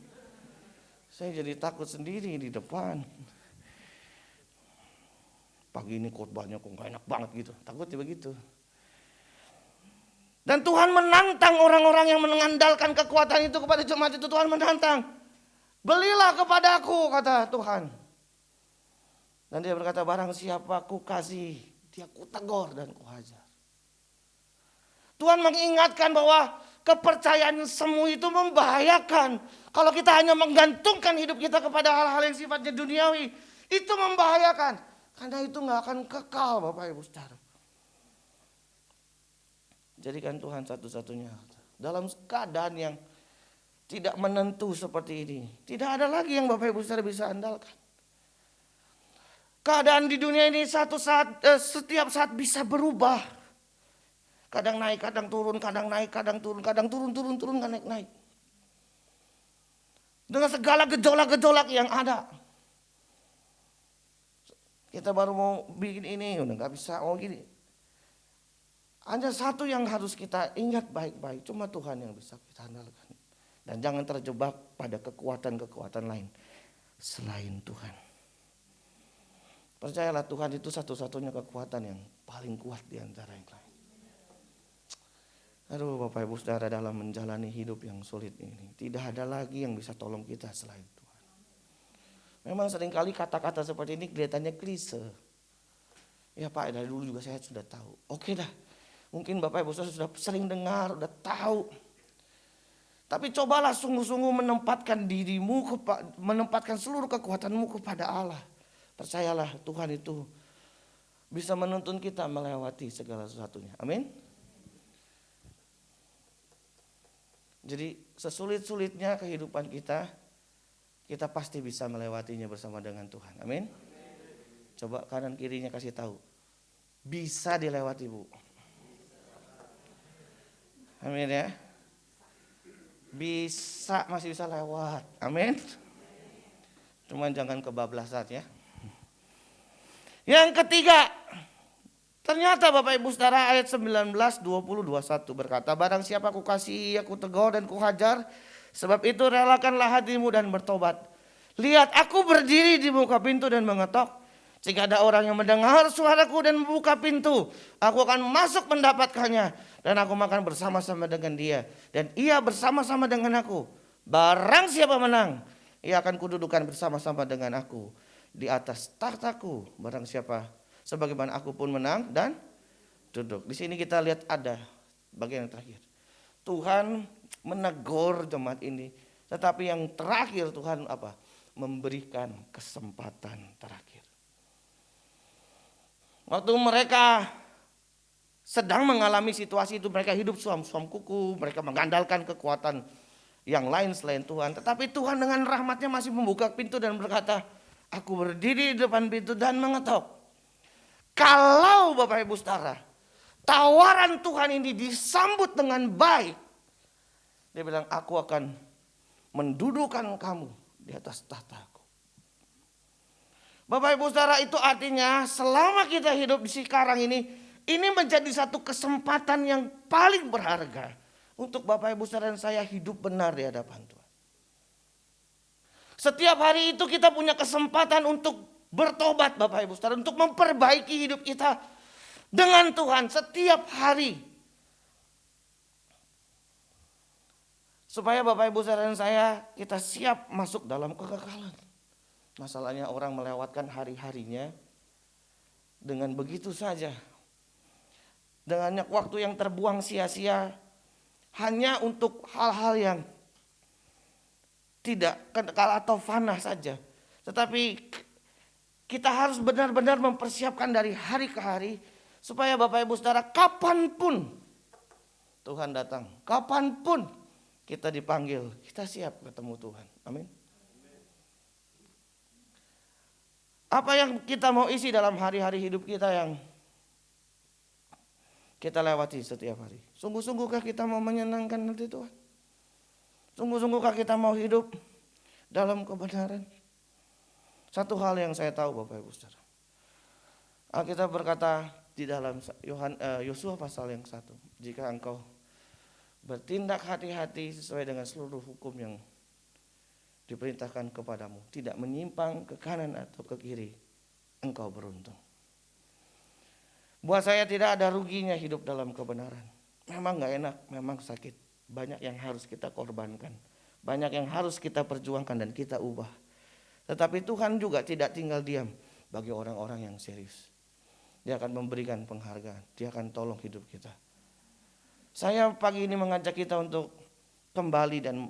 Saya jadi takut sendiri di depan. Pagi ini khotbahnya kok gak enak banget gitu. Takutnya begitu. Dan Tuhan menantang orang-orang yang mengandalkan kekuatan itu kepada jemaat itu. Tuhan menantang. Belilah kepadaku, kata Tuhan. Dan dia berkata, barang siapa ku kasih, dia ku tegur dan ku hajar. Tuhan mengingatkan bahwa kepercayaan semu itu membahayakan. Kalau kita hanya menggantungkan hidup kita kepada hal-hal yang sifatnya duniawi, itu membahayakan. Karena itu gak akan kekal, Bapak Ibu Saudara. Jadikan Tuhan satu-satunya. Dalam keadaan yang tidak menentu seperti ini, tidak ada lagi yang Bapak Ibu Saudara bisa andalkan. Keadaan di dunia ini setiap saat bisa berubah. Kadang naik, kadang turun, kadang naik, kadang turun, kadang turun, kadang naik. Dengan segala gejolak-gejolak yang ada. Kita baru mau bikin ini, udah gak bisa, gini. Hanya satu yang harus kita ingat baik-baik, cuma Tuhan yang bisa kita andalkan. Dan jangan terjebak pada kekuatan-kekuatan lain selain Tuhan. Percayalah Tuhan itu satu-satunya kekuatan yang paling kuat di antara yang lain. Aduh Bapak Ibu Saudara, dalam menjalani hidup yang sulit ini, tidak ada lagi yang bisa tolong kita selain Tuhan. Memang seringkali kata-kata seperti ini kelihatannya klise. Ya Pak, dari dulu juga saya sudah tahu. Oke dah, mungkin Bapak Ibu Saudara sudah sering dengar, sudah tahu. Tapi cobalah sungguh-sungguh menempatkan dirimu, menempatkan seluruh kekuatanmu kepada Allah. Percayalah Tuhan itu bisa menuntun kita melewati segala sesuatunya. Amin. Jadi sesulit-sulitnya kehidupan kita, kita pasti bisa melewatinya bersama dengan Tuhan. Amin. Coba kanan kirinya kasih tahu, bisa dilewati Bu. Amin ya. Bisa, masih bisa lewat. Amin. Cuman jangan kebablasan ya. Yang ketiga, ternyata Bapak Ibu Saudara ayat 19, 20, 21 berkata, barang siapa aku kasih, aku tegur dan ku hajar, sebab itu relakanlah hatimu dan bertobat. Lihat, aku berdiri di muka pintu dan mengetok. Jika ada orang yang mendengar suaraku dan membuka pintu, aku akan masuk mendapatkannya dan aku makan bersama-sama dengan dia dan ia bersama-sama dengan aku. Barang siapa menang, ia akan kududukan bersama-sama dengan aku di atas tahtaku. Barang siapa, sebagaimana aku pun menang dan duduk. Di sini kita lihat ada bagian yang terakhir. Tuhan menegur jemaat ini, tetapi yang terakhir Tuhan apa? Memberikan kesempatan terakhir. Waktu mereka sedang mengalami situasi itu, mereka hidup suam-suam kuku, mereka mengandalkan kekuatan yang lain selain Tuhan. Tetapi Tuhan dengan rahmatnya masih membuka pintu dan berkata, aku berdiri di depan pintu dan mengetok. Kalau Bapak Ibu Saudara, tawaran Tuhan ini disambut dengan baik, dia bilang, aku akan mendudukan kamu di atas tahtaku. Bapak Ibu Saudara, itu artinya selama kita hidup di sekarang ini menjadi satu kesempatan yang paling berharga untuk Bapak Ibu Saudara dan saya hidup benar di hadapan Tuhan. Setiap hari itu kita punya kesempatan untuk bertobat Bapak Ibu Saudara, untuk memperbaiki hidup kita dengan Tuhan setiap hari. Supaya Bapak Ibu Saudara dan saya kita siap masuk dalam kekekalan. Masalahnya orang melewatkan hari-harinya dengan begitu saja. Dengan waktu yang terbuang sia-sia hanya untuk hal-hal yang tidak kekal atau fana saja. Tetapi kita harus benar-benar mempersiapkan dari hari ke hari supaya Bapak Ibu Saudara kapanpun Tuhan datang, kapanpun kita dipanggil, kita siap ketemu Tuhan. Amin. Apa yang kita mau isi dalam hari-hari hidup kita yang kita lewati setiap hari? Sungguh-sungguhkah kita mau menyenangkan hati Tuhan? Sungguh-sungguhkah kita mau hidup dalam kebenaran? Satu hal yang saya tahu Bapak Ibu Saudara, Alkitab berkata di dalam Yosua pasal yang 1, jika engkau bertindak hati-hati sesuai dengan seluruh hukum yang diperintahkan kepadamu, tidak menyimpang ke kanan atau ke kiri, engkau beruntung. Buat saya tidak ada ruginya hidup dalam kebenaran. Memang gak enak, memang sakit. Banyak yang harus kita korbankan, banyak yang harus kita perjuangkan dan kita ubah. Tetapi Tuhan juga tidak tinggal diam bagi orang-orang yang serius. Dia akan memberikan penghargaan, dia akan tolong hidup kita. Saya pagi ini mengajak kita untuk kembali dan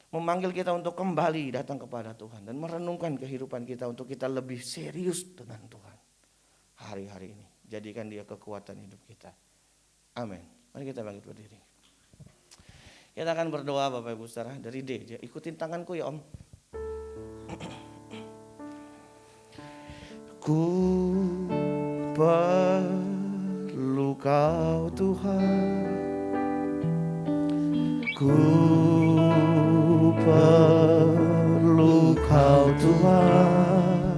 memanggil kita untuk kembali datang kepada Tuhan dan merenungkan kehidupan kita untuk kita lebih serius dengan Tuhan hari-hari ini. Jadikan dia kekuatan hidup kita. Amin. Mari kita bangkit berdiri. Kita akan berdoa Bapak Ibu Saudara dari D. Ikutin tanganku ya Om. Ku perlu Kau Tuhan, ku perlu Kau Tuhan,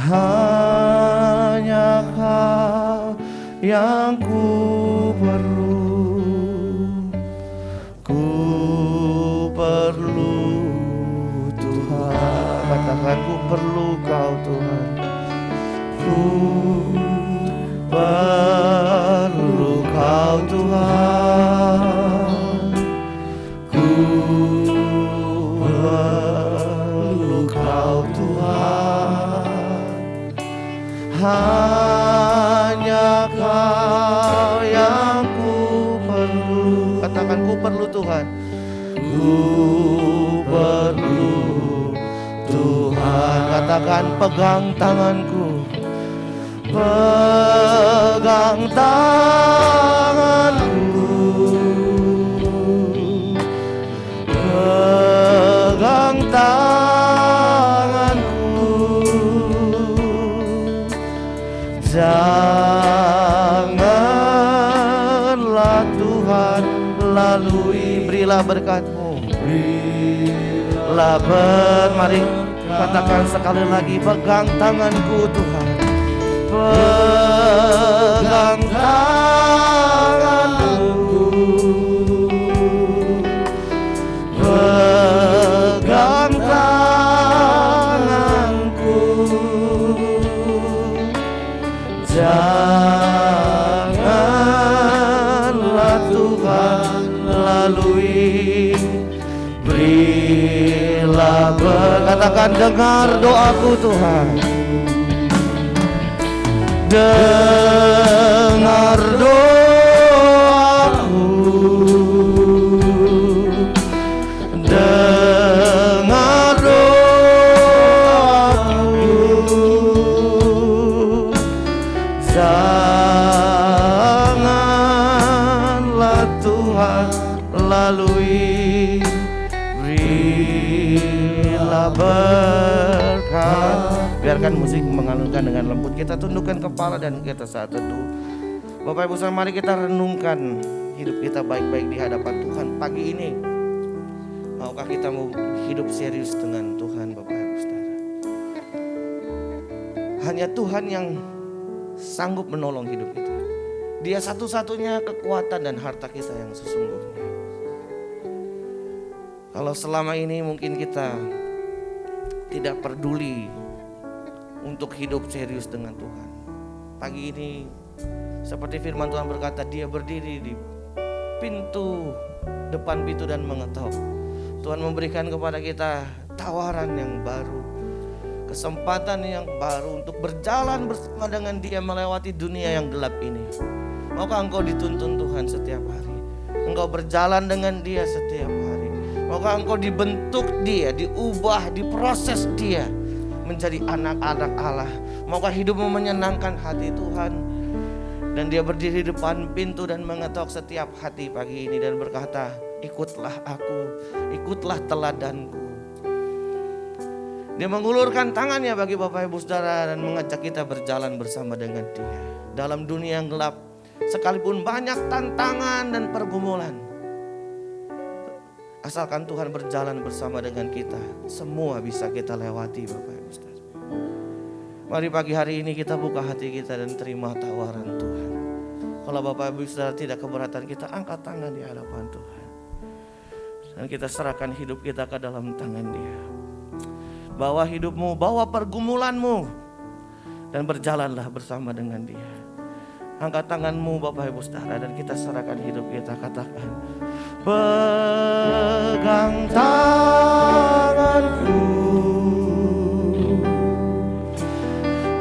hanya Kau yang ku perlu, ku perlu Tuhan. Katakan ku perlu Kau Tuhan, ku perlu Kau Tuhan, ku perlu Kau Tuhan, hanya Kau yang ku perlu. Katakan ku perlu Tuhan, ku perlu Tuhan. Katakan pegang tanganku, pegang tanganku, pegang tanganku. Janganlah Tuhan lalui, berilah berkat-Mu, berilah mari katakan sekali lagi, pegang tanganku Tuhan, pegang tanganku, pegang tanganku. Janganlah Tuhan lalui, berilah katakan dengar doaku Tuhan, dengar doaku, dengar doaku. Janganlah Tuhan lalui, berilah berkat. Biarkan musik mengalunkan dengan lembut. Kita tundukkan kepala dan kita saat teduh. Bapak Ibu Saudara, mari kita renungkan hidup kita baik-baik di hadapan Tuhan pagi ini. Maukah kita mau hidup serius dengan Tuhan Bapak Ibu Saudara? Hanya Tuhan yang sanggup menolong hidup kita. Dia satu-satunya kekuatan dan harta kita yang sesungguhnya. Kalau selama ini mungkin kita tidak peduli untuk hidup serius dengan Tuhan, pagi ini seperti firman Tuhan berkata, Dia berdiri di depan pintu dan mengetok. Tuhan memberikan kepada kita tawaran yang baru, kesempatan yang baru untuk berjalan bersama dengan Dia melewati dunia yang gelap ini. Maukah engkau dituntun Tuhan setiap hari? Engkau berjalan dengan Dia setiap hari. Maukah engkau dibentuk Dia, diubah, diproses Dia menjadi anak-anak Allah. Maukah hidupmu menyenangkan hati Tuhan? Dan Dia berdiri di depan pintu dan mengetok setiap hati pagi ini dan berkata, ikutlah aku, ikutlah teladanku. Dia mengulurkan tangannya bagi Bapak Ibu Saudara dan mengajak kita berjalan bersama dengan Dia. Dalam dunia yang gelap, sekalipun banyak tantangan dan pergumulan, asalkan Tuhan berjalan bersama dengan kita, semua bisa kita lewati Bapak Ibu Saudara. Mari pagi hari ini kita buka hati kita dan terima tawaran Tuhan. Kalau Bapak Ibu Saudara tidak keberatan, kita angkat tangan di hadapan Tuhan. Dan kita serahkan hidup kita ke dalam tangan Dia. Bawa hidupmu, bawa pergumulanmu, dan berjalanlah bersama dengan Dia. Angkat tanganmu Bapak Ibu Saudara dan kita serahkan hidup kita. Katakan, pegang tanganku,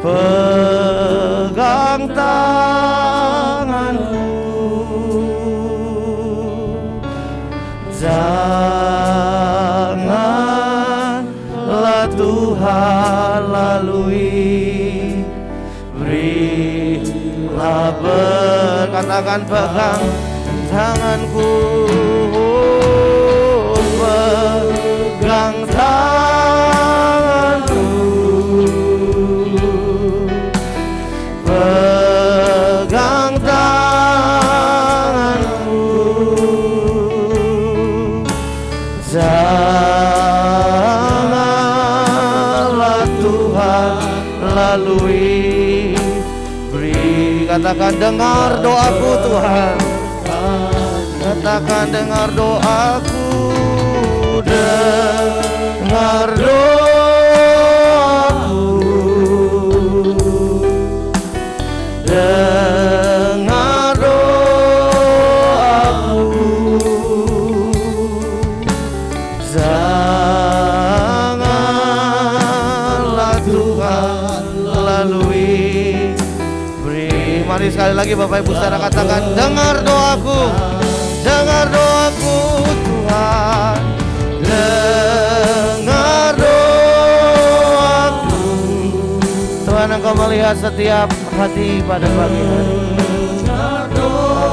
pegang tanganku, janganlah Tuhan lalui, berilah katakan pegang tanganku, pegang tanganku, pegang tanganku, janganlah Tuhan lalui, beri. Katakan, dengar doaku Tuhan, katakan dengar doaku, dengar doaku, dengar doaku, janganlah Tuhan lalui, beri. Mari sekali lagi Bapak Ibu Saudara katakan, dengar doaku, dengar doaku Tuhan, dengar doaku. Tuhan, Engkau melihat setiap hati pada pagi hari.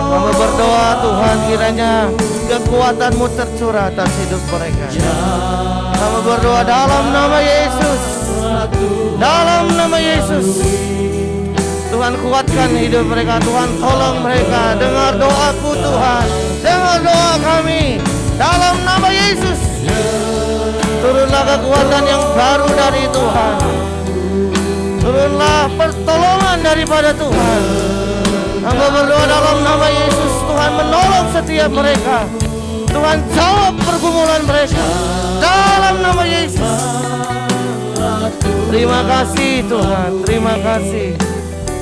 Kami berdoa Tuhan, kiranya kekuatan-Mu tercurah atas hidup mereka. Kami berdoa dalam nama Yesus, dalam nama Yesus. Tuhan, kuatkan hidup mereka, Tuhan tolong mereka. Dengar doaku Tuhan, dengar doa kami dalam nama Yesus. Turunlah kekuatan yang baru dari Tuhan, turunlah pertolongan daripada Tuhan. Hamba berdoa dalam nama Yesus, Tuhan menolong setiap mereka. Tuhan jawab pergumulan mereka dalam nama Yesus. Terima kasih Tuhan, terima kasih.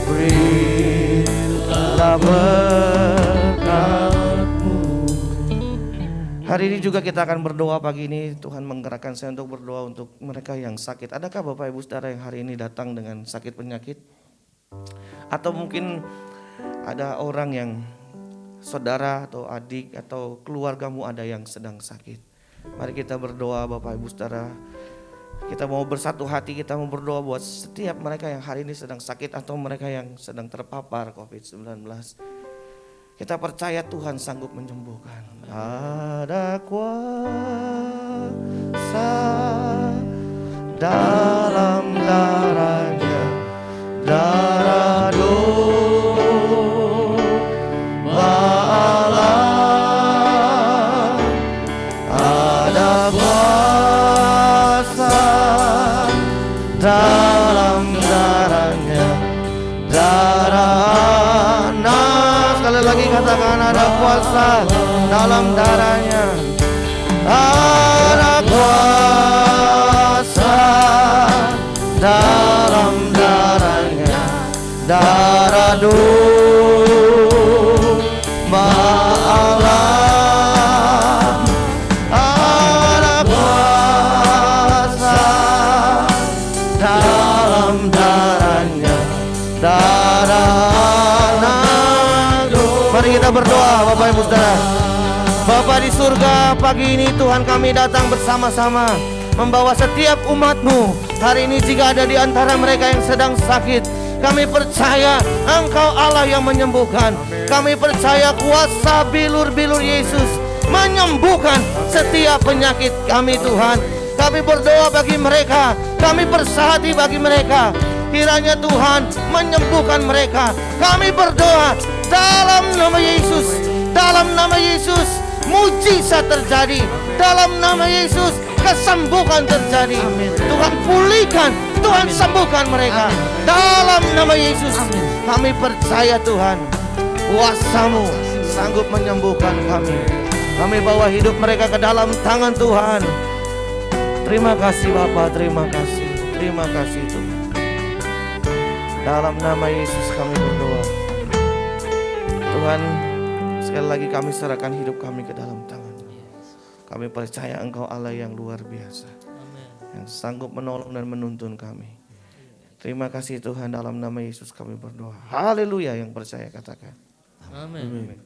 Berilah berkat-Mu. Hari ini juga kita akan berdoa pagi ini. Tuhan menggerakkan saya untuk berdoa untuk mereka yang sakit. Adakah Bapak Ibu Saudara yang hari ini datang dengan sakit penyakit? Atau mungkin ada orang yang saudara atau adik atau keluargamu ada yang sedang sakit. Mari kita berdoa Bapak Ibu Saudara. Kita mau bersatu hati, kita mau berdoa buat setiap mereka yang hari ini sedang sakit atau mereka yang sedang terpapar COVID-19. Kita percaya Tuhan sanggup menyembuhkan. Ada kuasa dalam darah-Nya, darah domba Allah. Ada kuasa dalam darah-Nya, darah Nas. Sekali lagi katakan, ada kuasa dalam darah-Nya, ada kuasa dalam darah-Nya, darah domba Allah. Ada kuasa kita berdoa Bapak Ibu Saudara. Bapa di surga, pagi ini Tuhan kami datang bersama-sama membawa setiap umat-Mu. Hari ini jika ada di antara mereka yang sedang sakit, kami percaya Engkau Allah yang menyembuhkan. Kami percaya kuasa bilur-bilur Yesus menyembuhkan setiap penyakit kami Tuhan. Kami berdoa bagi mereka, kami bersahati bagi mereka. Kiranya Tuhan menyembuhkan mereka. Kami berdoa dalam nama Yesus, dalam nama Yesus. Mujizat terjadi dalam nama Yesus, kesembuhan terjadi. Tuhan pulihkan, Tuhan sembuhkan mereka dalam nama Yesus. Kami percaya Tuhan, kuasa-Mu sanggup menyembuhkan kami. Kami bawa hidup mereka ke dalam tangan Tuhan. Terima kasih Bapa, terima kasih Tuhan. Dalam nama Yesus kami berdoa. Tuhan, sekali lagi kami serahkan hidup kami ke dalam tangan-Mu. Kami percaya Engkau Allah yang luar biasa, yang sanggup menolong dan menuntun kami. Terima kasih Tuhan, dalam nama Yesus kami berdoa. Haleluya, yang percaya katakan. Amin.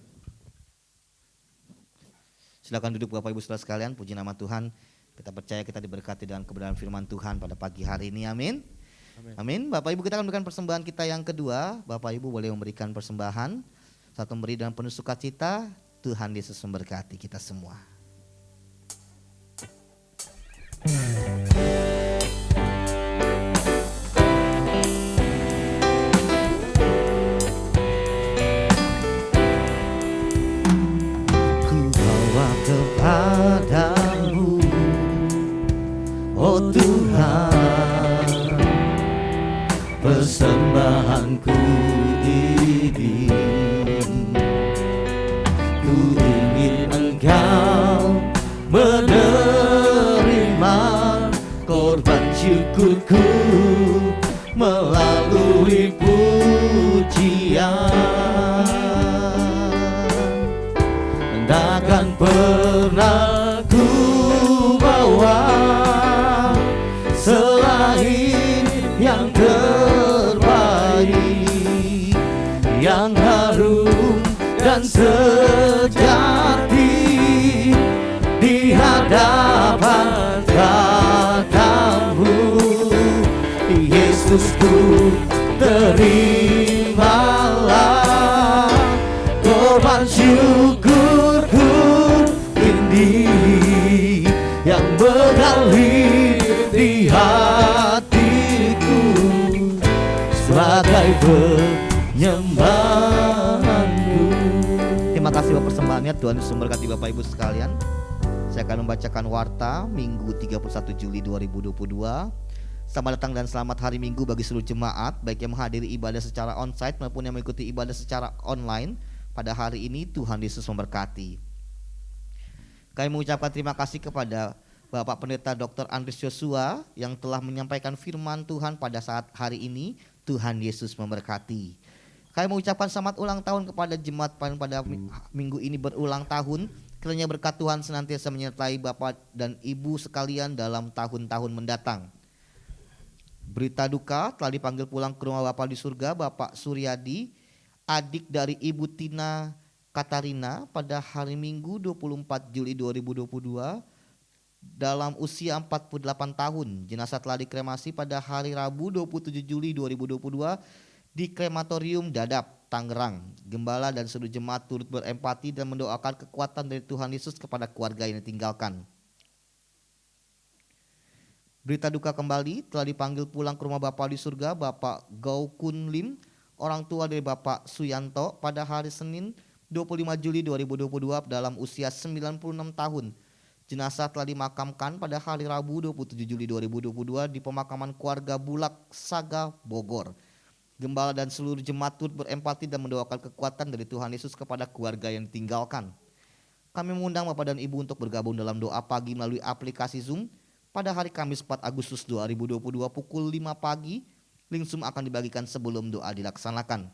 Silakan duduk Bapak Ibu Saudara sekalian, puji nama Tuhan. Kita percaya kita diberkati dengan kebenaran firman Tuhan pada pagi hari ini, amin. Amin. Bapak Ibu, kita akan memberikan persembahan kita yang kedua. Bapak Ibu boleh memberikan persembahan. Satu, memberi dengan penuh sukacita. Tuhan Yesus memberkati kita semua. Ku bawa kepadamu, oh Tuhan, persembahanku ini. Ku ingin Engkau menerima korban syukurku melalui pujian. Takkan pernah ku bawa selain yang terbaik, yang harum dan sejati di hadapan katamu. Yesusku, terimalah korban syukurku ini yang mengalir di hatiku sebagai penyembahanku. Terima kasih Bapak persembahannya. Tuhan Yesus memberkati Bapak Ibu sekalian. Saya akan membacakan warta Minggu 31 Juli 2022. Selamat datang dan selamat hari Minggu bagi seluruh jemaat, baik yang menghadiri ibadah secara onsite maupun yang mengikuti ibadah secara online. Pada hari ini Tuhan Yesus memberkati. Kami mengucapkan terima kasih kepada Bapak Pendeta Dr. Andres Joshua yang telah menyampaikan firman Tuhan pada saat hari ini. Tuhan Yesus memberkati. Kami mengucapkan selamat ulang tahun kepada jemaat pada minggu ini berulang tahun. Kiranya berkat Tuhan senantiasa menyertai Bapak dan Ibu sekalian dalam tahun-tahun mendatang. Berita duka, telah dipanggil pulang ke rumah Bapak di surga Bapak Suryadi, adik dari Ibu Tina Katarina pada hari Minggu 24 Juli 2022 dalam usia 48 tahun. Jenazah telah dikremasi pada hari Rabu 27 Juli 2022 di Krematorium Dadap, Tangerang. Gembala dan seluruh jemaat turut berempati dan mendoakan kekuatan dari Tuhan Yesus kepada keluarga yang ditinggalkan. Berita duka kembali, telah dipanggil pulang ke rumah Bapak di surga Bapak Gau Kun Lim, orang tua dari Bapak Suyanto pada hari Senin 25 Juli 2022 dalam usia 96 tahun. Jenazah telah dimakamkan pada hari Rabu 27 Juli 2022 di pemakaman keluarga Bulak Saga, Bogor. Gembala dan seluruh jemaat turut berempati dan mendoakan kekuatan dari Tuhan Yesus kepada keluarga yang ditinggalkan. Kami mengundang Bapak dan Ibu untuk bergabung dalam doa pagi melalui aplikasi Zoom pada hari Kamis 4 Agustus 2022 pukul 5 pagi. Link Zoom akan dibagikan sebelum doa dilaksanakan.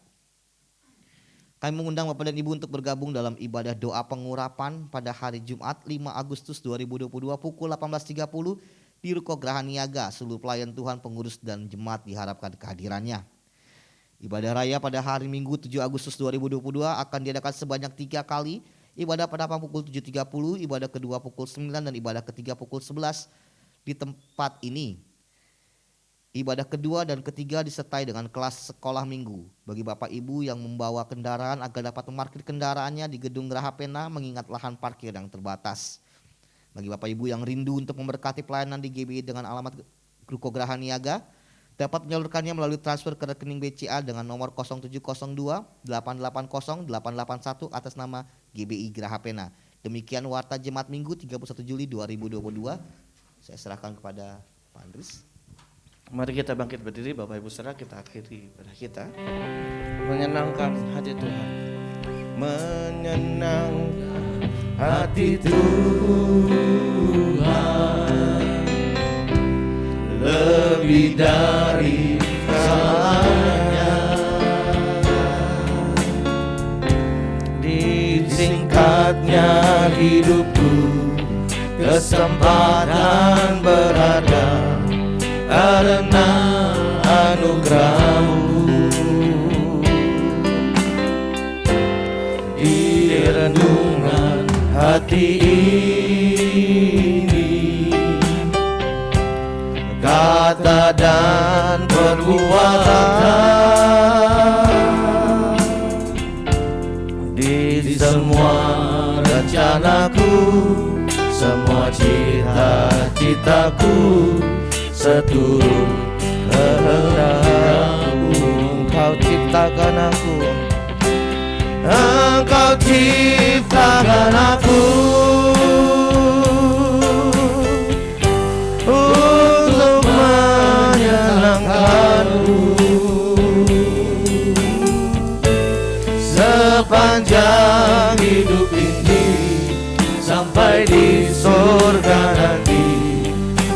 Kami mengundang Bapak dan Ibu untuk bergabung dalam ibadah doa pengurapan pada hari Jumat 5 Agustus 2022 pukul 18.30 di Ruko Geraha Niaga. Seluruh pelayan Tuhan, pengurus dan jemaat diharapkan kehadirannya. Ibadah raya pada hari Minggu 7 Agustus 2022 akan diadakan sebanyak 3 kali. Ibadah pertama pukul 7.30, ibadah kedua pukul 9, dan ibadah ketiga pukul 11 di tempat ini. Ibadah kedua dan ketiga disertai dengan kelas sekolah minggu. Bagi Bapak Ibu yang membawa kendaraan agar dapat memarkir kendaraannya di gedung Geraha Pena mengingat lahan parkir yang terbatas. Bagi Bapak Ibu yang rindu untuk memberkati pelayanan di GBI dengan alamat Ruko Geraha Niaga, dapat menyalurkannya melalui transfer ke rekening BCA dengan nomor 0702 880 881 atas nama GBI Geraha Pena. Demikian warta Jemaat Minggu 31 Juli 2022. Saya serahkan kepada Pak Andris. Mari kita bangkit berdiri, Bapak Ibu Saudara, kita akhiri ibadah kita. Menyenangkan hati Tuhan. Menyenangkan hati Tuhan. Lebih dari segalanya. Disingkatnya hidupku, kesempatan berharga karena anugerah-Mu. Di renungan hati ini, kata dan perbuatan, di semua rencanaku, semua cita-citaku, seturut kehendak-Mu. Engkau ciptakan aku, Engkau ciptakan aku untuk menyenangkan-Mu. Sepanjang hidup ini sampai di surga nanti,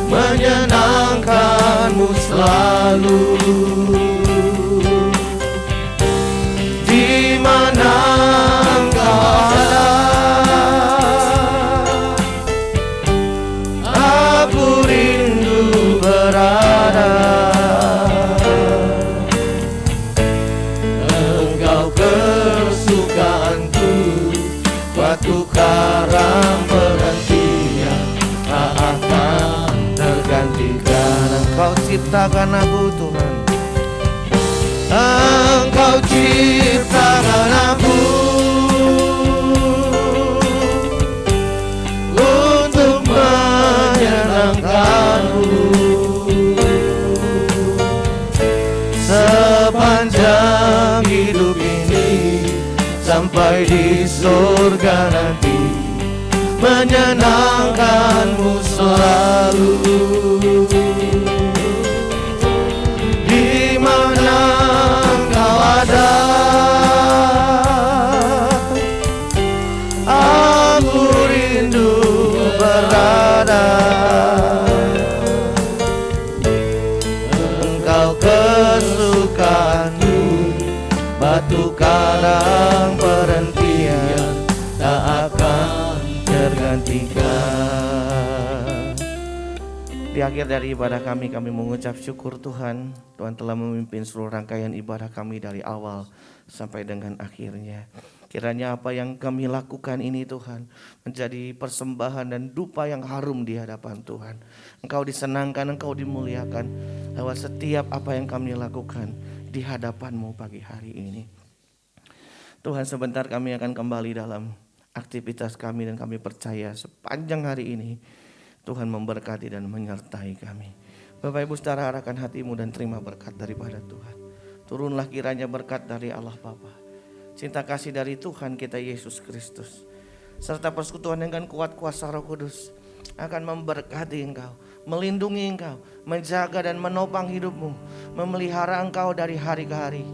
menyenangkan-Mu selalu. Di mana Engkau ada, aku rindu berada. Engkau kesukaanku, batu karang perhentian tak akan tergantikan. Engkau ciptakan aku Tuhan, Engkau ciptakan aku untuk menyenangkan-Mu. Sepanjang hidup ini sampai di surga nanti, menyenangkan-Mu selalu. Di mana Engkau ada, aku rindu berada. Engkau kesukaanku, batu karang perhentian tak akan tergantikan. Di akhir dari ibadah kami mengucap syukur Tuhan. Tuhan telah memimpin seluruh rangkaian ibadah kami dari awal sampai dengan akhirnya. Kiranya apa yang kami lakukan ini Tuhan menjadi persembahan dan dupa yang harum di hadapan Tuhan. Engkau disenangkan, Engkau dimuliakan lewat setiap apa yang kami lakukan di hadapan-Mu pagi hari ini. Tuhan, sebentar kami akan kembali dalam aktivitas kami, dan kami percaya sepanjang hari ini Tuhan memberkati dan menyertai kami. Bapak Ibu Saudara, arahkan hatimu dan terima berkat daripada Tuhan. Turunlah kiranya berkat dari Allah Bapa, cinta kasih dari Tuhan kita Yesus Kristus, serta persekutuan dengan kuat kuasa Roh Kudus akan memberkati engkau, melindungi engkau, menjaga dan menopang hidupmu, memelihara engkau dari hari ke hari.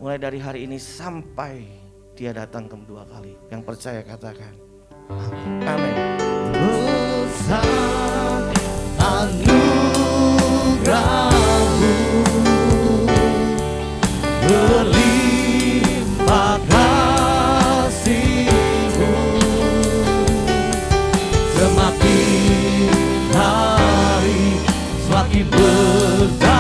Mulai dari hari ini sampai Dia datang kedua kali. Yang percaya katakan amin. Besar anugerah-Mu, berlimpah kasih-Mu, semakin hari semakin bertambah.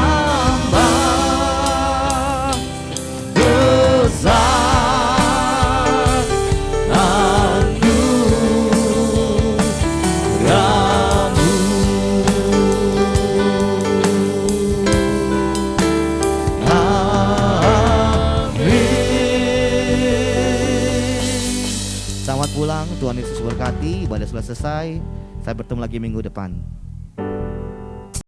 pulang. Tuhan Yesus berkati. Ibadah sudah selesai. Saya bertemu lagi minggu depan.